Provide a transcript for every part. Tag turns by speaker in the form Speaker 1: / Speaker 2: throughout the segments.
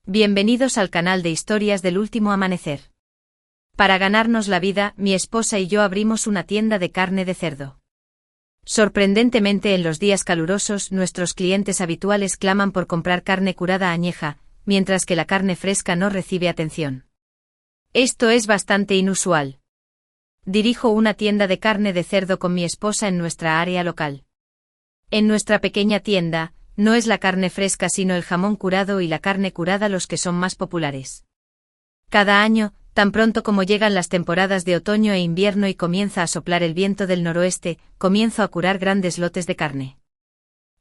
Speaker 1: Bienvenidos al canal de historias del último amanecer. Para ganarnos la vida, mi esposa y yo abrimos una tienda de carne de cerdo. Sorprendentemente, en los días calurosos, nuestros clientes habituales claman por comprar carne curada añeja, mientras que la carne fresca no recibe atención. Esto es bastante inusual. Dirijo una tienda de carne de cerdo con mi esposa en nuestra área local. En nuestra pequeña tienda, no es la carne fresca sino el jamón curado y la carne curada los que son más populares. Cada año, tan pronto como llegan las temporadas de otoño e invierno y comienza a soplar el viento del noroeste, comienzo a curar grandes lotes de carne.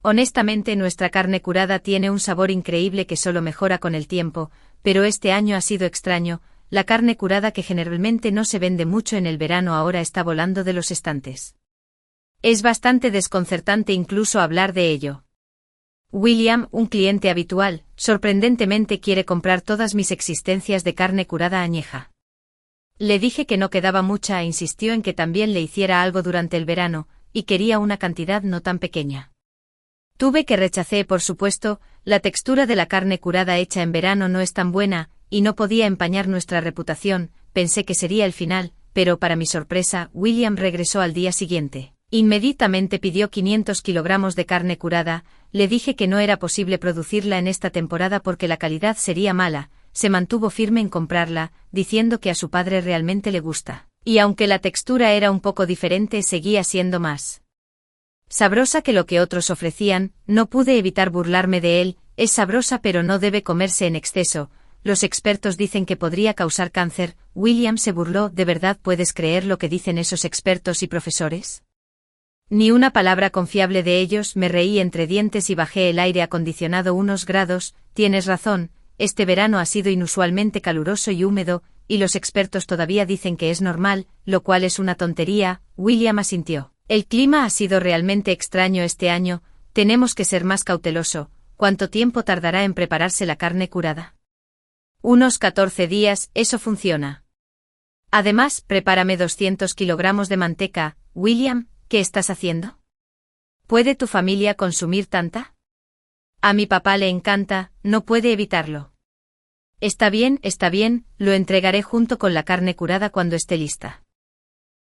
Speaker 1: Honestamente, nuestra carne curada tiene un sabor increíble que solo mejora con el tiempo, pero este año ha sido extraño. La carne curada, que generalmente no se vende mucho en el verano, ahora está volando de los estantes. Es bastante desconcertante incluso hablar de ello. William, un cliente habitual, sorprendentemente quiere comprar todas mis existencias de carne curada añeja. Le dije que no quedaba mucha e insistió en que también le hiciera algo durante el verano, y quería una cantidad no tan pequeña. Tuve que rechacé, por supuesto. La textura de la carne curada hecha en verano no es tan buena, y no podía empañar nuestra reputación. Pensé que sería el final, pero para mi sorpresa, William regresó al día siguiente. Inmediatamente pidió 500 kilogramos de carne curada. Le dije que no era posible producirla en esta temporada porque la calidad sería mala. Se mantuvo firme en comprarla, diciendo que a su padre realmente le gusta. Y aunque la textura era un poco diferente, seguía siendo más sabrosa que lo que otros ofrecían. No pude evitar burlarme de él. Es sabrosa pero no debe comerse en exceso. Los expertos dicen que podría causar cáncer. William se burló. ¿De verdad puedes creer lo que dicen esos expertos y profesores? Ni una palabra confiable de ellos. Me reí entre dientes y bajé el aire acondicionado unos grados. Tienes razón, este verano ha sido inusualmente caluroso y húmedo, y los expertos todavía dicen que es normal, lo cual es una tontería. William asintió. El clima ha sido realmente extraño este año. Tenemos que ser más cauteloso. ¿Cuánto tiempo tardará en prepararse la carne curada? Unos 14 días, eso funciona. Además, prepárame 200 kilogramos de manteca. William, ¿qué estás haciendo? ¿Puede tu familia consumir tanta? A mi papá le encanta, no puede evitarlo. Está bien, lo entregaré junto con la carne curada cuando esté lista.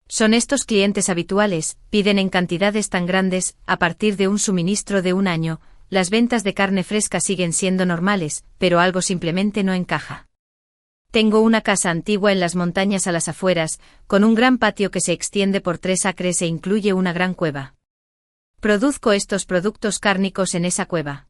Speaker 1: Son estos clientes habituales, piden en cantidades tan grandes. A partir de un suministro de un año, las ventas de carne fresca siguen siendo normales, pero algo simplemente no encaja. Tengo una casa antigua en las montañas a las afueras, con un gran patio que se extiende por 3 acres e incluye una gran cueva. Produzco estos productos cárnicos en esa cueva.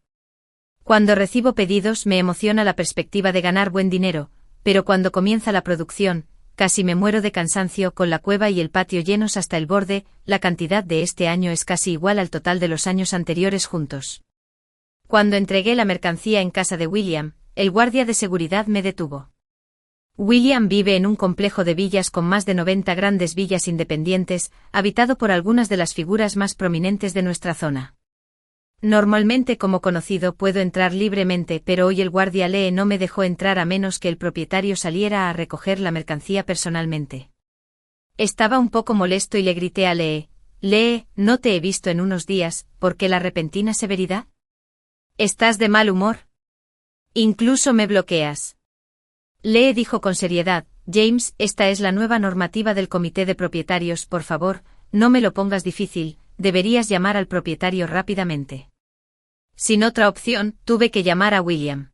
Speaker 1: Cuando recibo pedidos me emociona la perspectiva de ganar buen dinero, pero cuando comienza la producción, casi me muero de cansancio. Con la cueva y el patio llenos hasta el borde, la cantidad de este año es casi igual al total de los años anteriores juntos. Cuando entregué la mercancía en casa de William, el guardia de seguridad me detuvo. William vive en un complejo de villas con más de 90 grandes villas independientes, habitado por algunas de las figuras más prominentes de nuestra zona. Normalmente como conocido puedo entrar libremente, pero hoy el guardia Lee no me dejó entrar a menos que el propietario saliera a recoger la mercancía personalmente. Estaba un poco molesto y le grité a Lee: Lee, no te he visto en unos días, ¿por qué la repentina severidad? ¿Estás de mal humor? Incluso me bloqueas. Lee dijo con seriedad: James, esta es la nueva normativa del comité de propietarios. Por favor, no me lo pongas difícil, deberías llamar al propietario rápidamente. Sin otra opción, tuve que llamar a William.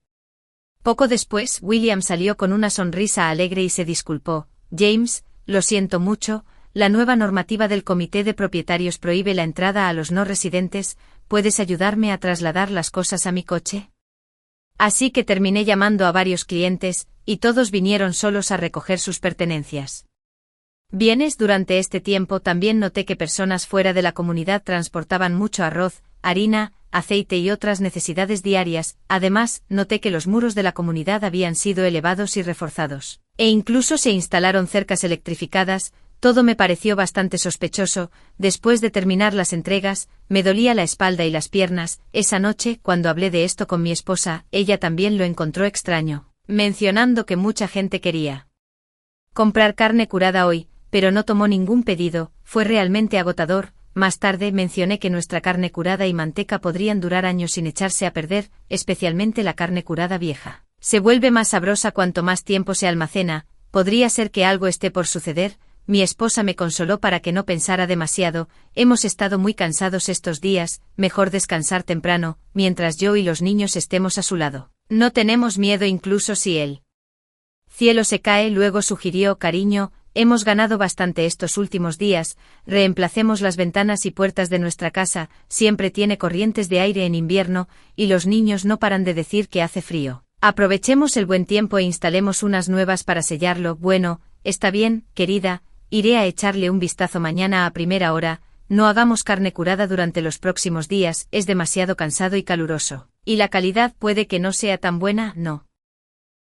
Speaker 1: Poco después, William salió con una sonrisa alegre y se disculpó. James, lo siento mucho, la nueva normativa del comité de propietarios prohíbe la entrada a los no residentes. ¿Puedes ayudarme a trasladar las cosas a mi coche? Así que terminé llamando a varios clientes, y todos vinieron solos a recoger sus pertenencias. Bienes. Durante este tiempo también noté que personas fuera de la comunidad transportaban mucho arroz, harina, aceite y otras necesidades diarias. Además, noté que los muros de la comunidad habían sido elevados y reforzados, e incluso se instalaron cercas electrificadas. Todo me pareció bastante sospechoso. Después de terminar las entregas, me dolía la espalda y las piernas. Esa noche, cuando hablé de esto con mi esposa, ella también lo encontró extraño, mencionando que mucha gente quería comprar carne curada hoy, pero no tomó ningún pedido. Fue realmente agotador. Más tarde mencioné que nuestra carne curada y manteca podrían durar años sin echarse a perder, especialmente la carne curada vieja. Se vuelve más sabrosa cuanto más tiempo se almacena, podría ser que algo esté por suceder. Mi esposa me consoló para que no pensara demasiado, hemos estado muy cansados estos días, mejor descansar temprano, mientras yo y los niños estemos a su lado. No tenemos miedo incluso si el cielo se cae. Luego sugirió, cariño, hemos ganado bastante estos últimos días, reemplacemos las ventanas y puertas de nuestra casa, siempre tiene corrientes de aire en invierno, y los niños no paran de decir que hace frío. Aprovechemos el buen tiempo e instalemos unas nuevas para sellarlo. Bueno, está bien, querida. Iré a echarle un vistazo mañana a primera hora, no hagamos carne curada durante los próximos días, es demasiado cansado y caluroso. Y la calidad puede que no sea tan buena, no.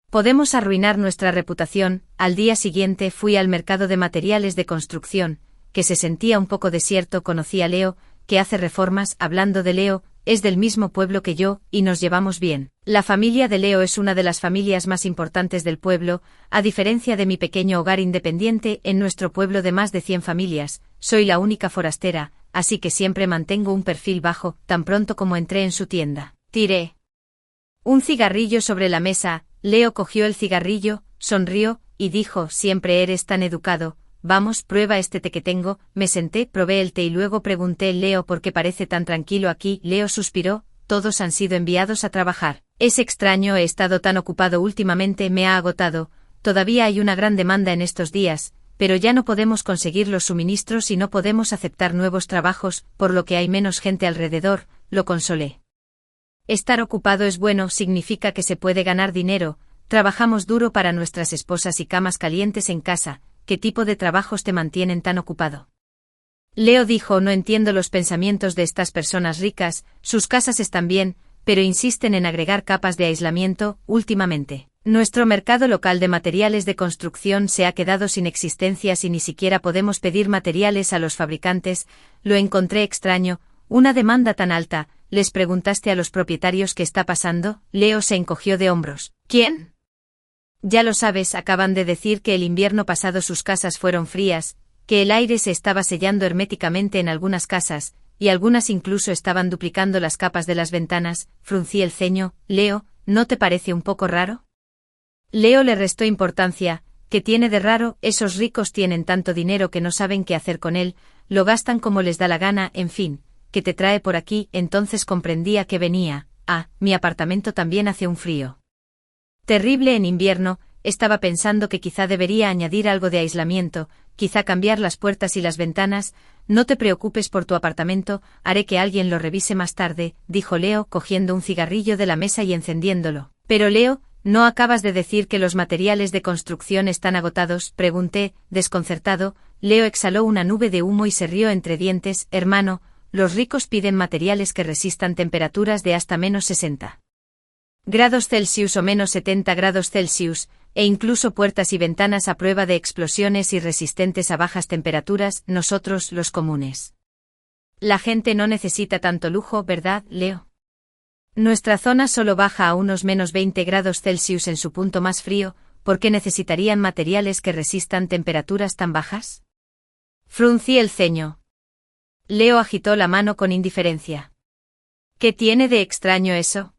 Speaker 1: Podemos arruinar nuestra reputación. Al día siguiente fui al mercado de materiales de construcción, que se sentía un poco desierto. Conocí a Leo, que hace reformas. Hablando de Leo, es del mismo pueblo que yo, y nos llevamos bien. La familia de Leo es una de las familias más importantes del pueblo, a diferencia de mi pequeño hogar independiente. En nuestro pueblo de más de 100 familias, soy la única forastera, así que siempre mantengo un perfil bajo. Tan pronto como entré en su tienda, tiré un cigarrillo sobre la mesa. Leo cogió el cigarrillo, sonrió, y dijo, siempre eres tan educado. Vamos, prueba este té que tengo. Me senté, probé el té y luego pregunté, Leo, ¿por qué parece tan tranquilo aquí? Leo suspiró, todos han sido enviados a trabajar. Es extraño, he estado tan ocupado últimamente, me ha agotado. Todavía hay una gran demanda en estos días, pero ya no podemos conseguir los suministros y no podemos aceptar nuevos trabajos, por lo que hay menos gente alrededor. Lo consolé. Estar ocupado es bueno, significa que se puede ganar dinero. Trabajamos duro para nuestras esposas y camas calientes en casa. ¿Qué tipo de trabajos te mantienen tan ocupado? Leo dijo, no entiendo los pensamientos de estas personas ricas, sus casas están bien, pero insisten en agregar capas de aislamiento. Últimamente, nuestro mercado local de materiales de construcción se ha quedado sin existencias y ni siquiera podemos pedir materiales a los fabricantes. Lo encontré extraño, una demanda tan alta. ¿Les preguntaste a los propietarios qué está pasando? Leo se encogió de hombros. ¿Quién? Ya lo sabes, acaban de decir que el invierno pasado sus casas fueron frías, que el aire se estaba sellando herméticamente en algunas casas, y algunas incluso estaban duplicando las capas de las ventanas. Fruncí el ceño. Leo, ¿no te parece un poco raro? Leo le restó importancia. ¿Qué tiene de raro? Esos ricos tienen tanto dinero que no saben qué hacer con él, lo gastan como les da la gana. En fin, ¿qué te trae por aquí? Entonces comprendía que venía. Ah, mi apartamento también hace un frío terrible en invierno. Estaba pensando que quizá debería añadir algo de aislamiento, quizá cambiar las puertas y las ventanas. No te preocupes por tu apartamento, haré que alguien lo revise más tarde, dijo Leo, cogiendo un cigarrillo de la mesa y encendiéndolo. Pero Leo, ¿no acabas de decir que los materiales de construcción están agotados? Pregunté, desconcertado. Leo exhaló una nube de humo y se rió entre dientes. Hermano, los ricos piden materiales que resistan temperaturas de hasta -60 grados Celsius o -70 grados Celsius, e incluso puertas y ventanas a prueba de explosiones y resistentes a bajas temperaturas. Nosotros, los comunes. La gente no necesita tanto lujo, ¿verdad, Leo? Nuestra zona solo baja a unos -20 grados Celsius en su punto más frío. ¿Por qué necesitarían materiales que resistan temperaturas tan bajas? Fruncí el ceño. Leo agitó la mano con indiferencia. ¿Qué tiene de extraño eso?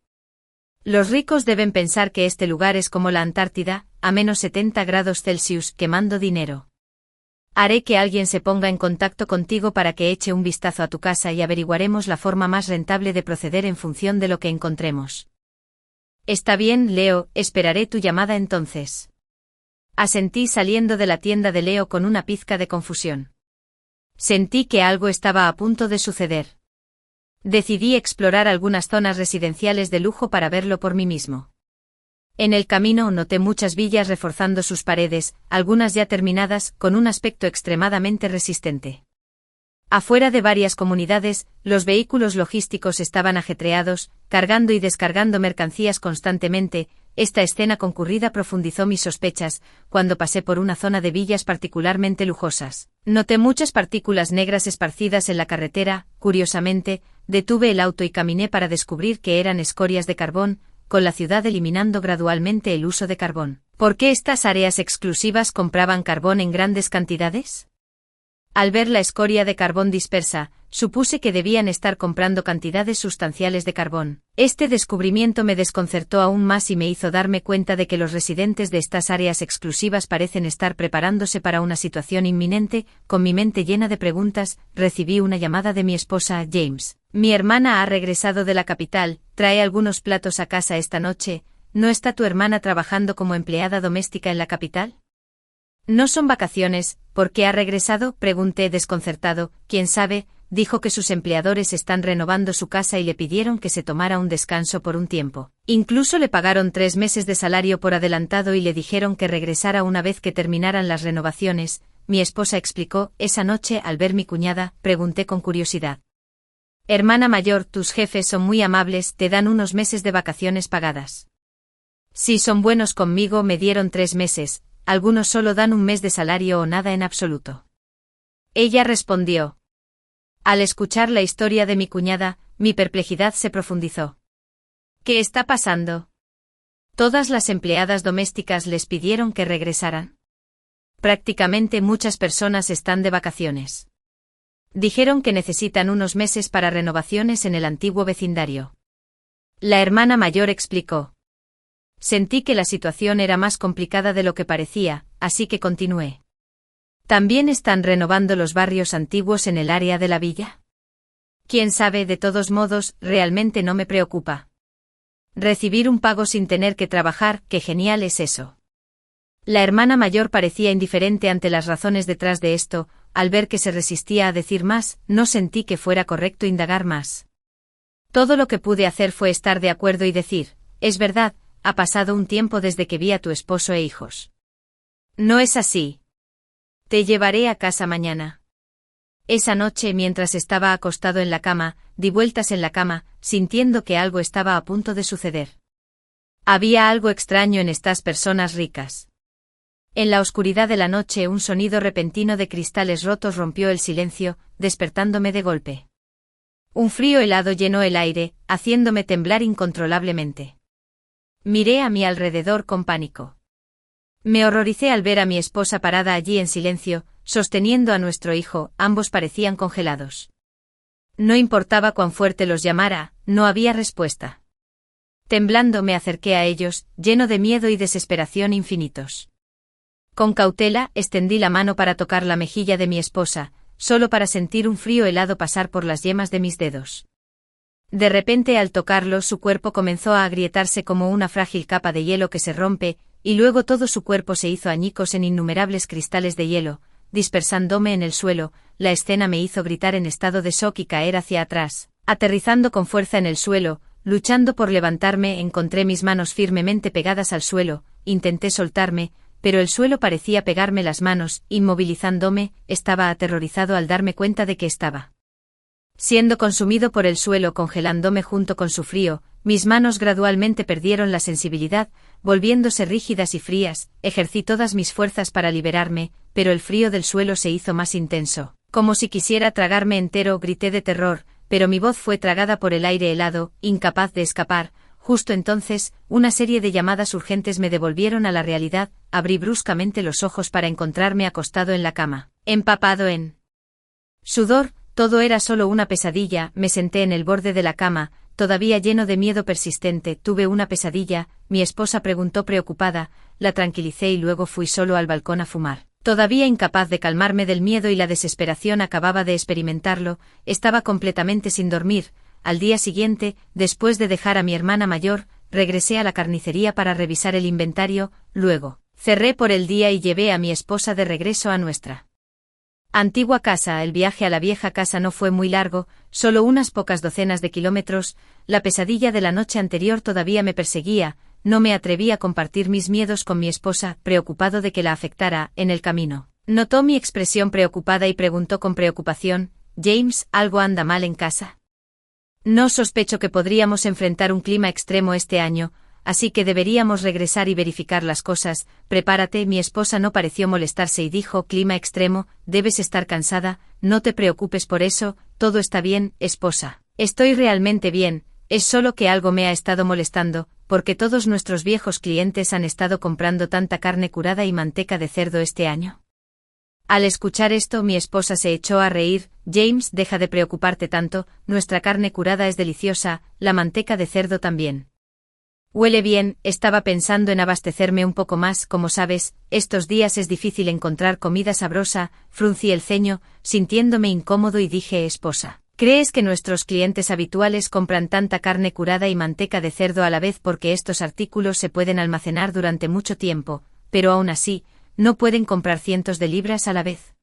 Speaker 1: Los ricos deben pensar que este lugar es como la Antártida, a -70 grados Celsius, quemando dinero. Haré que alguien se ponga en contacto contigo para que eche un vistazo a tu casa y averiguaremos la forma más rentable de proceder en función de lo que encontremos. Está bien, Leo, esperaré tu llamada entonces. Asentí saliendo de la tienda de Leo con una pizca de confusión. Sentí que algo estaba a punto de suceder. Decidí explorar algunas zonas residenciales de lujo para verlo por mí mismo. En el camino noté muchas villas reforzando sus paredes, algunas ya terminadas, con un aspecto extremadamente resistente. Afuera de varias comunidades, los vehículos logísticos estaban ajetreados, cargando y descargando mercancías constantemente. Esta escena concurrida profundizó mis sospechas. Cuando pasé por una zona de villas particularmente lujosas, noté muchas partículas negras esparcidas en la carretera. Curiosamente, detuve el auto y caminé para descubrir que eran escorias de carbón, con la ciudad eliminando gradualmente el uso de carbón. ¿Por qué estas áreas exclusivas compraban carbón en grandes cantidades? Al ver la escoria de carbón dispersa, supuse que debían estar comprando cantidades sustanciales de carbón. Este descubrimiento me desconcertó aún más y me hizo darme cuenta de que los residentes de estas áreas exclusivas parecen estar preparándose para una situación inminente. Con mi mente llena de preguntas, recibí una llamada de mi esposa, James. Mi hermana ha regresado de la capital, trae algunos platos a casa esta noche. ¿No está tu hermana trabajando como empleada doméstica en la capital? No son vacaciones, ¿por qué ha regresado?, pregunté desconcertado. Quién sabe, dijo que sus empleadores están renovando su casa y le pidieron que se tomara un descanso por un tiempo. Incluso le pagaron 3 meses de salario por adelantado y le dijeron que regresara una vez que terminaran las renovaciones. Mi esposa explicó. Esa noche, al ver mi cuñada, pregunté con curiosidad. Hermana mayor, tus jefes son muy amables, te dan unos meses de vacaciones pagadas. Si son buenos conmigo, me dieron 3 meses. Algunos solo dan un mes de salario o nada en absoluto. Ella respondió. Al escuchar la historia de mi cuñada, mi perplejidad se profundizó. ¿Qué está pasando? ¿Todas las empleadas domésticas les pidieron que regresaran? Prácticamente muchas personas están de vacaciones. Dijeron que necesitan unos meses para renovaciones en el antiguo vecindario. La hermana mayor explicó. Sentí que la situación era más complicada de lo que parecía, así que continué. ¿También están renovando los barrios antiguos en el área de la villa? Quién sabe, de todos modos, realmente no me preocupa. Recibir un pago sin tener que trabajar, qué genial es eso. La hermana mayor parecía indiferente ante las razones detrás de esto. Al ver que se resistía a decir más, no sentí que fuera correcto indagar más. Todo lo que pude hacer fue estar de acuerdo y decir, es verdad, ha pasado un tiempo desde que vi a tu esposo e hijos. No es así. Te llevaré a casa mañana. Esa noche, mientras estaba acostado en la cama, di vueltas en la cama, sintiendo que algo estaba a punto de suceder. Había algo extraño en estas personas ricas. En la oscuridad de la noche, un sonido repentino de cristales rotos rompió el silencio, despertándome de golpe. Un frío helado llenó el aire, haciéndome temblar incontrolablemente. Miré a mi alrededor con pánico. Me horroricé al ver a mi esposa parada allí en silencio, sosteniendo a nuestro hijo. Ambos parecían congelados. No importaba cuán fuerte los llamara, no había respuesta. Temblando me acerqué a ellos, lleno de miedo y desesperación infinitos. Con cautela, extendí la mano para tocar la mejilla de mi esposa, solo para sentir un frío helado pasar por las yemas de mis dedos. De repente, al tocarlo, su cuerpo comenzó a agrietarse como una frágil capa de hielo que se rompe, y luego todo su cuerpo se hizo añicos en innumerables cristales de hielo, dispersándome en el suelo. La escena me hizo gritar en estado de shock y caer hacia atrás, aterrizando con fuerza en el suelo. Luchando por levantarme, encontré mis manos firmemente pegadas al suelo, intenté soltarme, pero el suelo parecía pegarme las manos, inmovilizándome. Estaba aterrorizado al darme cuenta de que estaba siendo consumido por el suelo, congelándome junto con su frío. Mis manos gradualmente perdieron la sensibilidad, volviéndose rígidas y frías. Ejercí todas mis fuerzas para liberarme, pero el frío del suelo se hizo más intenso. Como si quisiera tragarme entero, grité de terror, pero mi voz fue tragada por el aire helado, incapaz de escapar. Justo entonces, una serie de llamadas urgentes me devolvieron a la realidad. Abrí bruscamente los ojos para encontrarme acostado en la cama, empapado en sudor. Todo era solo una pesadilla. Me senté en el borde de la cama, todavía lleno de miedo persistente. ¿Tuve una pesadilla?, mi esposa preguntó preocupada. La tranquilicé y luego fui solo al balcón a fumar. Todavía incapaz de calmarme del miedo y la desesperación, acababa de experimentarlo. Estaba completamente sin dormir. Al día siguiente, después de dejar a mi hermana mayor, regresé a la carnicería para revisar el inventario. Luego, cerré por el día y llevé a mi esposa de regreso a nuestra antigua casa. El viaje a la vieja casa no fue muy largo, solo unas pocas docenas de kilómetros. La pesadilla de la noche anterior todavía me perseguía. No me atreví a compartir mis miedos con mi esposa, preocupado de que la afectara. En el camino, notó mi expresión preocupada y preguntó con preocupación, James, ¿algo anda mal en casa? No sospecho que podríamos enfrentar un clima extremo este año, así que deberíamos regresar y verificar las cosas. Prepárate. Mi esposa no pareció molestarse y dijo, clima extremo, debes estar cansada, no te preocupes por eso, todo está bien, esposa. Estoy realmente bien, es solo que algo me ha estado molestando, porque todos nuestros viejos clientes han estado comprando tanta carne curada y manteca de cerdo este año. Al escuchar esto, mi esposa se echó a reír. James, deja de preocuparte tanto, nuestra carne curada es deliciosa, la manteca de cerdo también. Huele bien, estaba pensando en abastecerme un poco más, como sabes, estos días es difícil encontrar comida sabrosa, fruncí el ceño, sintiéndome incómodo y dije, esposa, ¿crees que nuestros clientes habituales compran tanta carne curada y manteca de cerdo a la vez porque estos artículos se pueden almacenar durante mucho tiempo, pero aún así, no pueden comprar cientos de libras a la vez?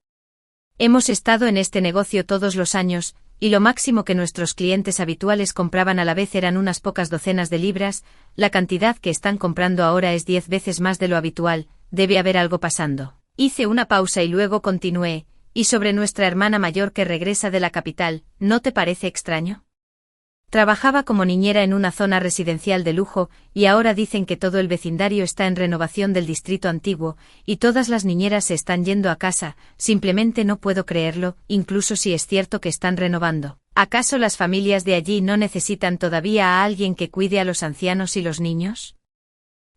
Speaker 1: Hemos estado en este negocio todos los años, y lo máximo que nuestros clientes habituales compraban a la vez eran unas pocas docenas de libras, la cantidad que están comprando ahora es 10 veces más de lo habitual, debe haber algo pasando. Hice una pausa y luego continué, y sobre nuestra hermana mayor que regresa de la capital, ¿no te parece extraño? Trabajaba como niñera en una zona residencial de lujo, y ahora dicen que todo el vecindario está en renovación del distrito antiguo, y todas las niñeras se están yendo a casa, simplemente no puedo creerlo, incluso si es cierto que están renovando. ¿Acaso las familias de allí no necesitan todavía a alguien que cuide a los ancianos y los niños?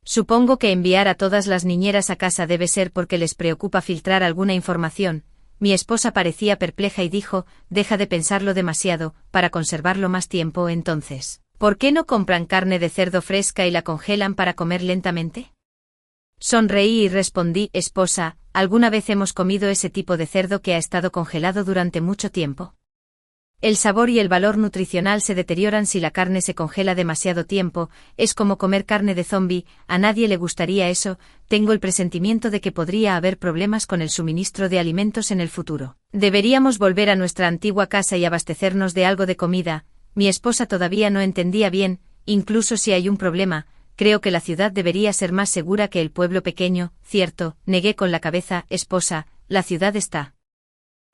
Speaker 1: Supongo que enviar a todas las niñeras a casa debe ser porque les preocupa filtrar alguna información. Mi esposa parecía perpleja y dijo, deja de pensarlo demasiado, para conservarlo más tiempo entonces, ¿por qué no compran carne de cerdo fresca y la congelan para comer lentamente? Sonreí y respondí, esposa, ¿alguna vez hemos comido ese tipo de cerdo que ha estado congelado durante mucho tiempo? El sabor y el valor nutricional se deterioran si la carne se congela demasiado tiempo, es como comer carne de zombie, a nadie le gustaría eso, tengo el presentimiento de que podría haber problemas con el suministro de alimentos en el futuro. Deberíamos volver a nuestra antigua casa y abastecernos de algo de comida. Mi esposa todavía no entendía bien, incluso si hay un problema, creo que la ciudad debería ser más segura que el pueblo pequeño, cierto, negué con la cabeza, esposa, la ciudad está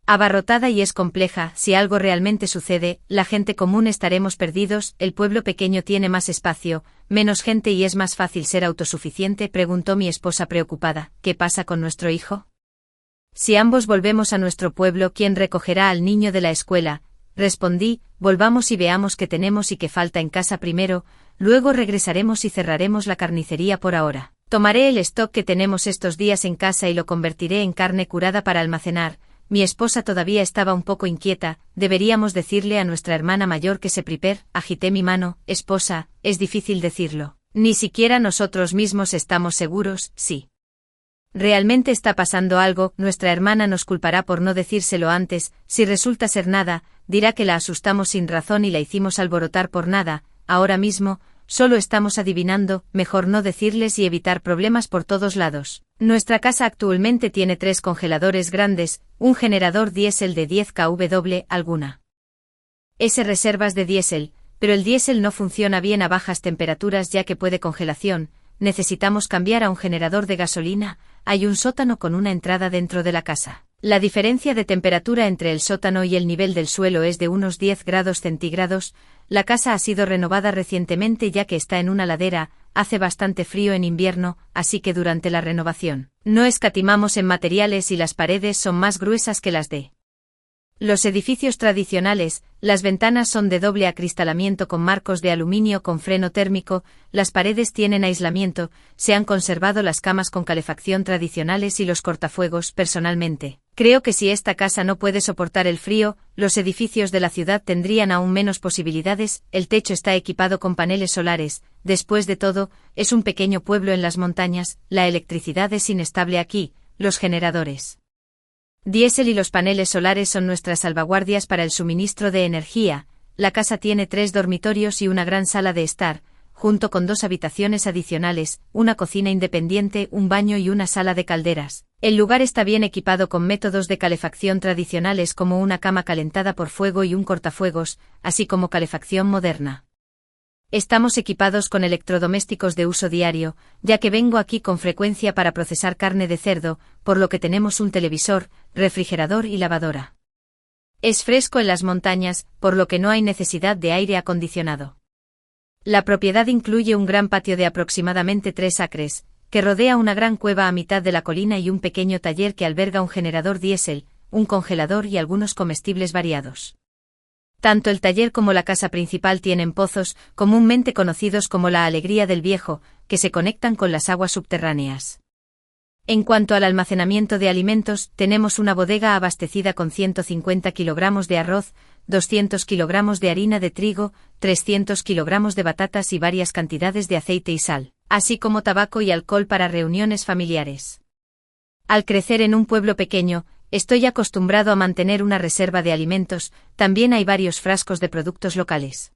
Speaker 1: abarrotada y es compleja, si algo realmente sucede, la gente común estaremos perdidos, el pueblo pequeño tiene más espacio, menos gente y es más fácil ser autosuficiente, preguntó mi esposa preocupada, ¿qué pasa con nuestro hijo? Si ambos volvemos a nuestro pueblo, ¿quién recogerá al niño de la escuela? Respondí, volvamos y veamos qué tenemos y qué falta en casa primero, luego regresaremos y cerraremos la carnicería por ahora. Tomaré el stock que tenemos estos días en casa y lo convertiré en carne curada para almacenar. Mi esposa todavía estaba un poco inquieta, deberíamos decirle a nuestra hermana mayor que se prepare, agité mi mano, esposa, es difícil decirlo. Ni siquiera nosotros mismos estamos seguros, sí. Realmente está pasando algo, nuestra hermana nos culpará por no decírselo antes, si resulta ser nada, dirá que la asustamos sin razón y la hicimos alborotar por nada, ahora mismo, solo estamos adivinando, mejor no decirles y evitar problemas por todos lados. Nuestra casa actualmente tiene 3 congeladores grandes, un generador diésel de 10 kW, alguna S reservas de diésel, pero el diésel no funciona bien a bajas temperaturas ya que puede congelación, necesitamos cambiar a un generador de gasolina, hay un sótano con una entrada dentro de la casa. La diferencia de temperatura entre el sótano y el nivel del suelo es de unos 10 grados centígrados, la casa ha sido renovada recientemente ya que está en una ladera, hace bastante frío en invierno, así que durante la renovación, no escatimamos en materiales y las paredes son más gruesas que las de los edificios tradicionales, las ventanas son de doble acristalamiento con marcos de aluminio con freno térmico, las paredes tienen aislamiento, se han conservado las camas con calefacción tradicionales y los cortafuegos. Personalmente, creo que si esta casa no puede soportar el frío, los edificios de la ciudad tendrían aún menos posibilidades, el techo está equipado con paneles solares, después de todo, es un pequeño pueblo en las montañas, la electricidad es inestable aquí, los generadores diésel y los paneles solares son nuestras salvaguardias para el suministro de energía. La casa tiene 3 dormitorios y una gran sala de estar, junto con 2 habitaciones adicionales, una cocina independiente, un baño y una sala de calderas. El lugar está bien equipado con métodos de calefacción tradicionales como una cama calentada por fuego y un cortafuegos, así como calefacción moderna. Estamos equipados con electrodomésticos de uso diario, ya que vengo aquí con frecuencia para procesar carne de cerdo, por lo que tenemos un televisor, refrigerador y lavadora. Es fresco en las montañas, por lo que no hay necesidad de aire acondicionado. La propiedad incluye un gran patio de aproximadamente 3 acres, que rodea una gran cueva a mitad de la colina y un pequeño taller que alberga un generador diésel, un congelador y algunos comestibles variados. Tanto el taller como la casa principal tienen pozos, comúnmente conocidos como la Alegría del Viejo, que se conectan con las aguas subterráneas. En cuanto al almacenamiento de alimentos, tenemos una bodega abastecida con 150 kilogramos de arroz, 200 kilogramos de harina de trigo, 300 kilogramos de batatas y varias cantidades de aceite y sal, así como tabaco y alcohol para reuniones familiares. Al crecer en un pueblo pequeño, estoy acostumbrado a mantener una reserva de alimentos, también hay varios frascos de productos locales.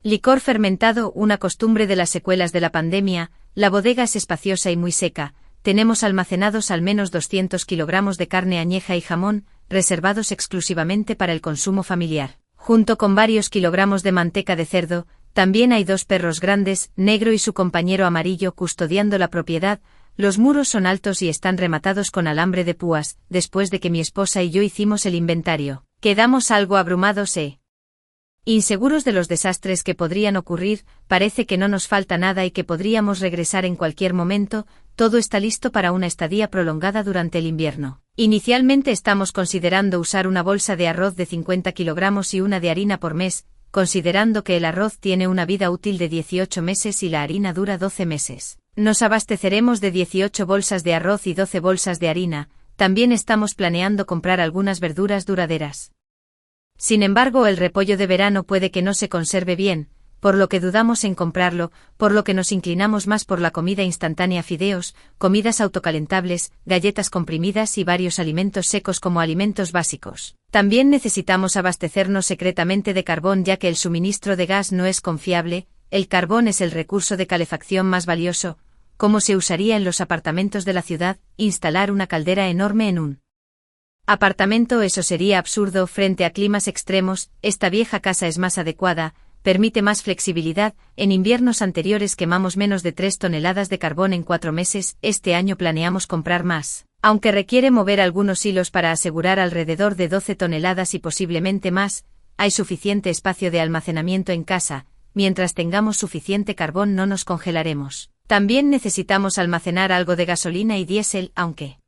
Speaker 1: Licor fermentado, una costumbre de las secuelas de la pandemia, la bodega es espaciosa y muy seca. Tenemos almacenados al menos 200 kilogramos de carne añeja y jamón, reservados exclusivamente para el consumo familiar. Junto con varios kilogramos de manteca de cerdo, también hay 2 perros grandes, negro y su compañero amarillo custodiando la propiedad. Los muros son altos y están rematados con alambre de púas. Después de que mi esposa y yo hicimos el inventario, quedamos algo abrumados inseguros de los desastres que podrían ocurrir. Parece que no nos falta nada y que podríamos regresar en cualquier momento. Todo está listo para una estadía prolongada durante el invierno. Inicialmente estamos considerando usar una bolsa de arroz de 50 kilogramos y una de harina por mes, considerando que el arroz tiene una vida útil de 18 meses y la harina dura 12 meses. Nos abasteceremos de 18 bolsas de arroz y 12 bolsas de harina. También estamos planeando comprar algunas verduras duraderas. Sin embargo, el repollo de verano puede que no se conserve bien, por lo que dudamos en comprarlo, por lo que nos inclinamos más por la comida instantánea: fideos, comidas autocalentables, galletas comprimidas y varios alimentos secos como alimentos básicos. También necesitamos abastecernos secretamente de carbón, ya que el suministro de gas no es confiable. El carbón es el recurso de calefacción más valioso. ¿Cómo se usaría en los apartamentos de la ciudad instalar una caldera enorme en un apartamento? Eso sería absurdo frente a climas extremos. Esta vieja casa es más adecuada, permite más flexibilidad. En inviernos anteriores quemamos menos de 3 toneladas de carbón en 4 meses, este año planeamos comprar más, aunque requiere mover algunos hilos para asegurar alrededor de 12 toneladas y posiblemente más. Hay suficiente espacio de almacenamiento en casa. Mientras tengamos suficiente carbón no nos congelaremos. También necesitamos almacenar algo de gasolina y diésel, aunque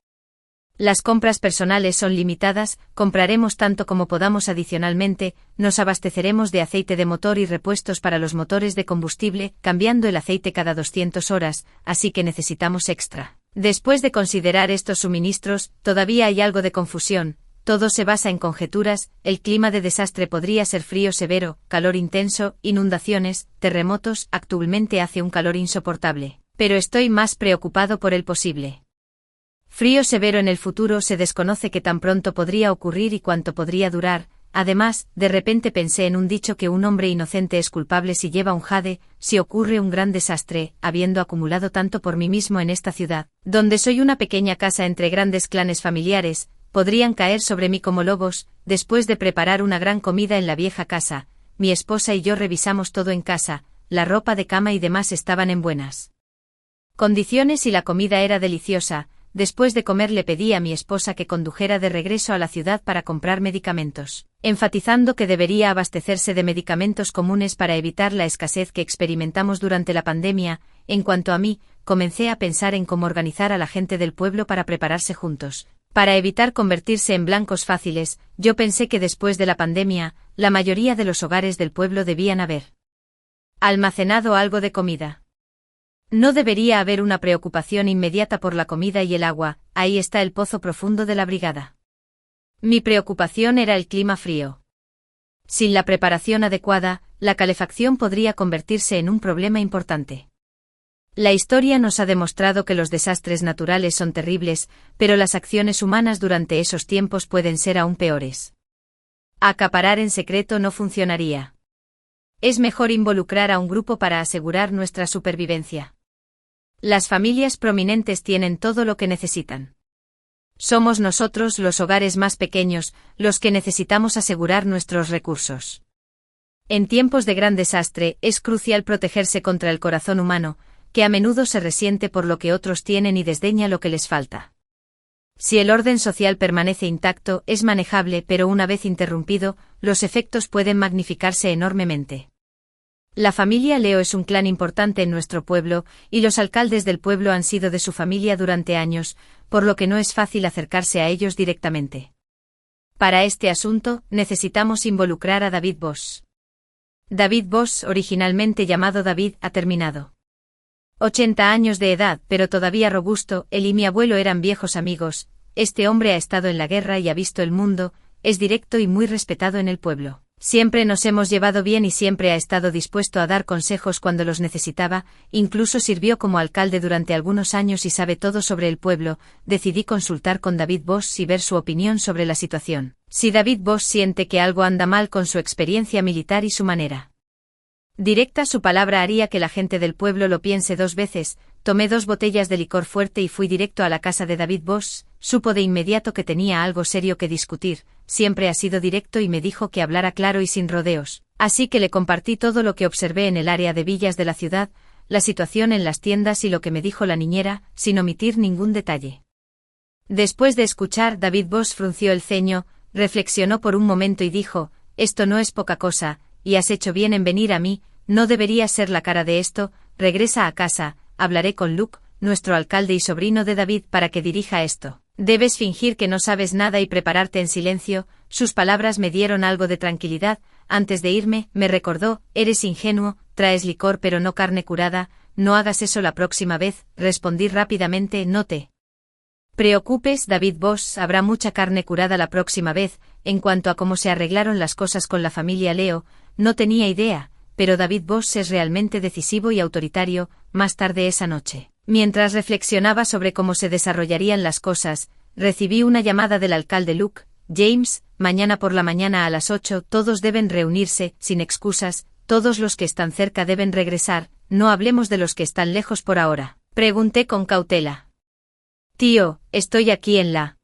Speaker 1: las compras personales son limitadas, compraremos tanto como podamos. Adicionalmente, nos abasteceremos de aceite de motor y repuestos para los motores de combustible, cambiando el aceite cada 200 horas, así que necesitamos extra. Después de considerar estos suministros, todavía hay algo de confusión. Todo se basa en conjeturas. El clima de desastre podría ser frío severo, calor intenso, inundaciones, terremotos. Actualmente hace un calor insoportable, pero estoy más preocupado por el posible frío severo en el futuro. Se desconoce qué tan pronto podría ocurrir y cuánto podría durar. Además, de repente pensé en un dicho que un hombre inocente es culpable si lleva un jade. Si ocurre un gran desastre, habiendo acumulado tanto por mí mismo en esta ciudad, donde soy una pequeña casa entre grandes clanes familiares, podrían caer sobre mí como lobos. Después de preparar una gran comida en la vieja casa, mi esposa y yo revisamos todo en casa. La ropa de cama y demás estaban en buenas condiciones y la comida era deliciosa. Después de comer le pedí a mi esposa que condujera de regreso a la ciudad para comprar medicamentos, enfatizando que debería abastecerse de medicamentos comunes para evitar la escasez que experimentamos durante la pandemia. En cuanto a mí, comencé a pensar en cómo organizar a la gente del pueblo para prepararse juntos. Para evitar convertirse en blancos fáciles, yo pensé que después de la pandemia, la mayoría de los hogares del pueblo debían haber almacenado algo de comida. No debería haber una preocupación inmediata por la comida y el agua. Ahí está el pozo profundo de la brigada. Mi preocupación era el clima frío. Sin la preparación adecuada, la calefacción podría convertirse en un problema importante. La historia nos ha demostrado que los desastres naturales son terribles, pero las acciones humanas durante esos tiempos pueden ser aún peores. Acaparar en secreto no funcionaría. Es mejor involucrar a un grupo para asegurar nuestra supervivencia. Las familias prominentes tienen todo lo que necesitan. Somos nosotros, los hogares más pequeños, los que necesitamos asegurar nuestros recursos. En tiempos de gran desastre, es crucial protegerse contra el corazón humano, que a menudo se resiente por lo que otros tienen y desdeña lo que les falta. Si el orden social permanece intacto, es manejable, pero una vez interrumpido, los efectos pueden magnificarse enormemente. La familia Leo es un clan importante en nuestro pueblo, y los alcaldes del pueblo han sido de su familia durante años, por lo que no es fácil acercarse a ellos directamente. Para este asunto, necesitamos involucrar a David Boss. David Boss, originalmente llamado David, ha terminado 80 años de edad, pero todavía robusto. Él y mi abuelo eran viejos amigos. Este hombre ha estado en la guerra y ha visto el mundo, es directo y muy respetado en el pueblo. Siempre nos hemos llevado bien y siempre ha estado dispuesto a dar consejos cuando los necesitaba, incluso sirvió como alcalde durante algunos años y sabe todo sobre el pueblo. Decidí consultar con David Bosch y ver su opinión sobre la situación. Si David Bosch siente que algo anda mal con su experiencia militar y su manera directa, su palabra haría que la gente del pueblo lo piense 2 veces. Tomé 2 botellas de licor fuerte y fui directo a la casa de David Bosch. Supo de inmediato que tenía algo serio que discutir, siempre ha sido directo y me dijo que hablara claro y sin rodeos. Así que le compartí todo lo que observé en el área de villas de la ciudad, la situación en las tiendas y lo que me dijo la niñera, sin omitir ningún detalle. Después de escuchar, David Bosch frunció el ceño, reflexionó por un momento y dijo: esto no es poca cosa, y has hecho bien en venir a mí, no deberías ser la cara de esto. Regresa a casa, hablaré con Luke, nuestro alcalde y sobrino de David, para que dirija esto. Debes fingir que no sabes nada y prepararte en silencio. Sus palabras me dieron algo de tranquilidad. Antes de irme, me recordó: eres ingenuo, traes licor pero no carne curada, no hagas eso la próxima vez. Respondí rápidamente: no te preocupes, David Bosch, habrá mucha carne curada la próxima vez. En cuanto a cómo se arreglaron las cosas con la familia Leo, no tenía idea, pero David Bosch es realmente decisivo y autoritario. Más tarde esa noche, mientras reflexionaba sobre cómo se desarrollarían las cosas, recibí una llamada del alcalde Luke: James, mañana por la mañana a las 8 todos deben reunirse, sin excusas, todos los que están cerca deben regresar, no hablemos de los que están lejos por ahora. Pregunté con cautela: tío, estoy aquí en la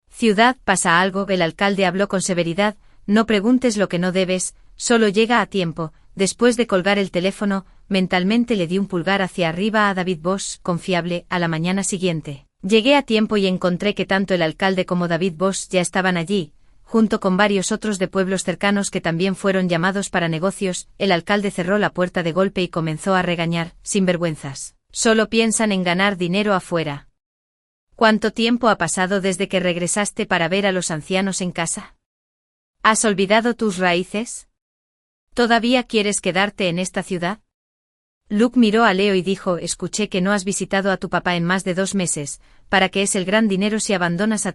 Speaker 1: ciudad, ¿pasa algo? El alcalde habló con severidad: no preguntes lo que no debes, solo llega a tiempo. Después de colgar el teléfono, mentalmente le di un pulgar hacia arriba a David Bosch, confiable. A la mañana siguiente, llegué a tiempo y encontré que tanto el alcalde como David Bosch ya estaban allí, junto con varios otros de pueblos cercanos que también fueron llamados para negocios. El alcalde cerró la puerta de golpe y comenzó a regañar: sinvergüenzas, solo piensan en ganar dinero afuera. ¿Cuánto tiempo ha pasado desde que regresaste para ver a los ancianos en casa? ¿Has olvidado tus raíces? ¿Todavía quieres quedarte en esta ciudad? Luke miró a Leo y dijo: escuché que no has visitado a tu papá en más de 2 meses, ¿para qué es el gran dinero si abandonas a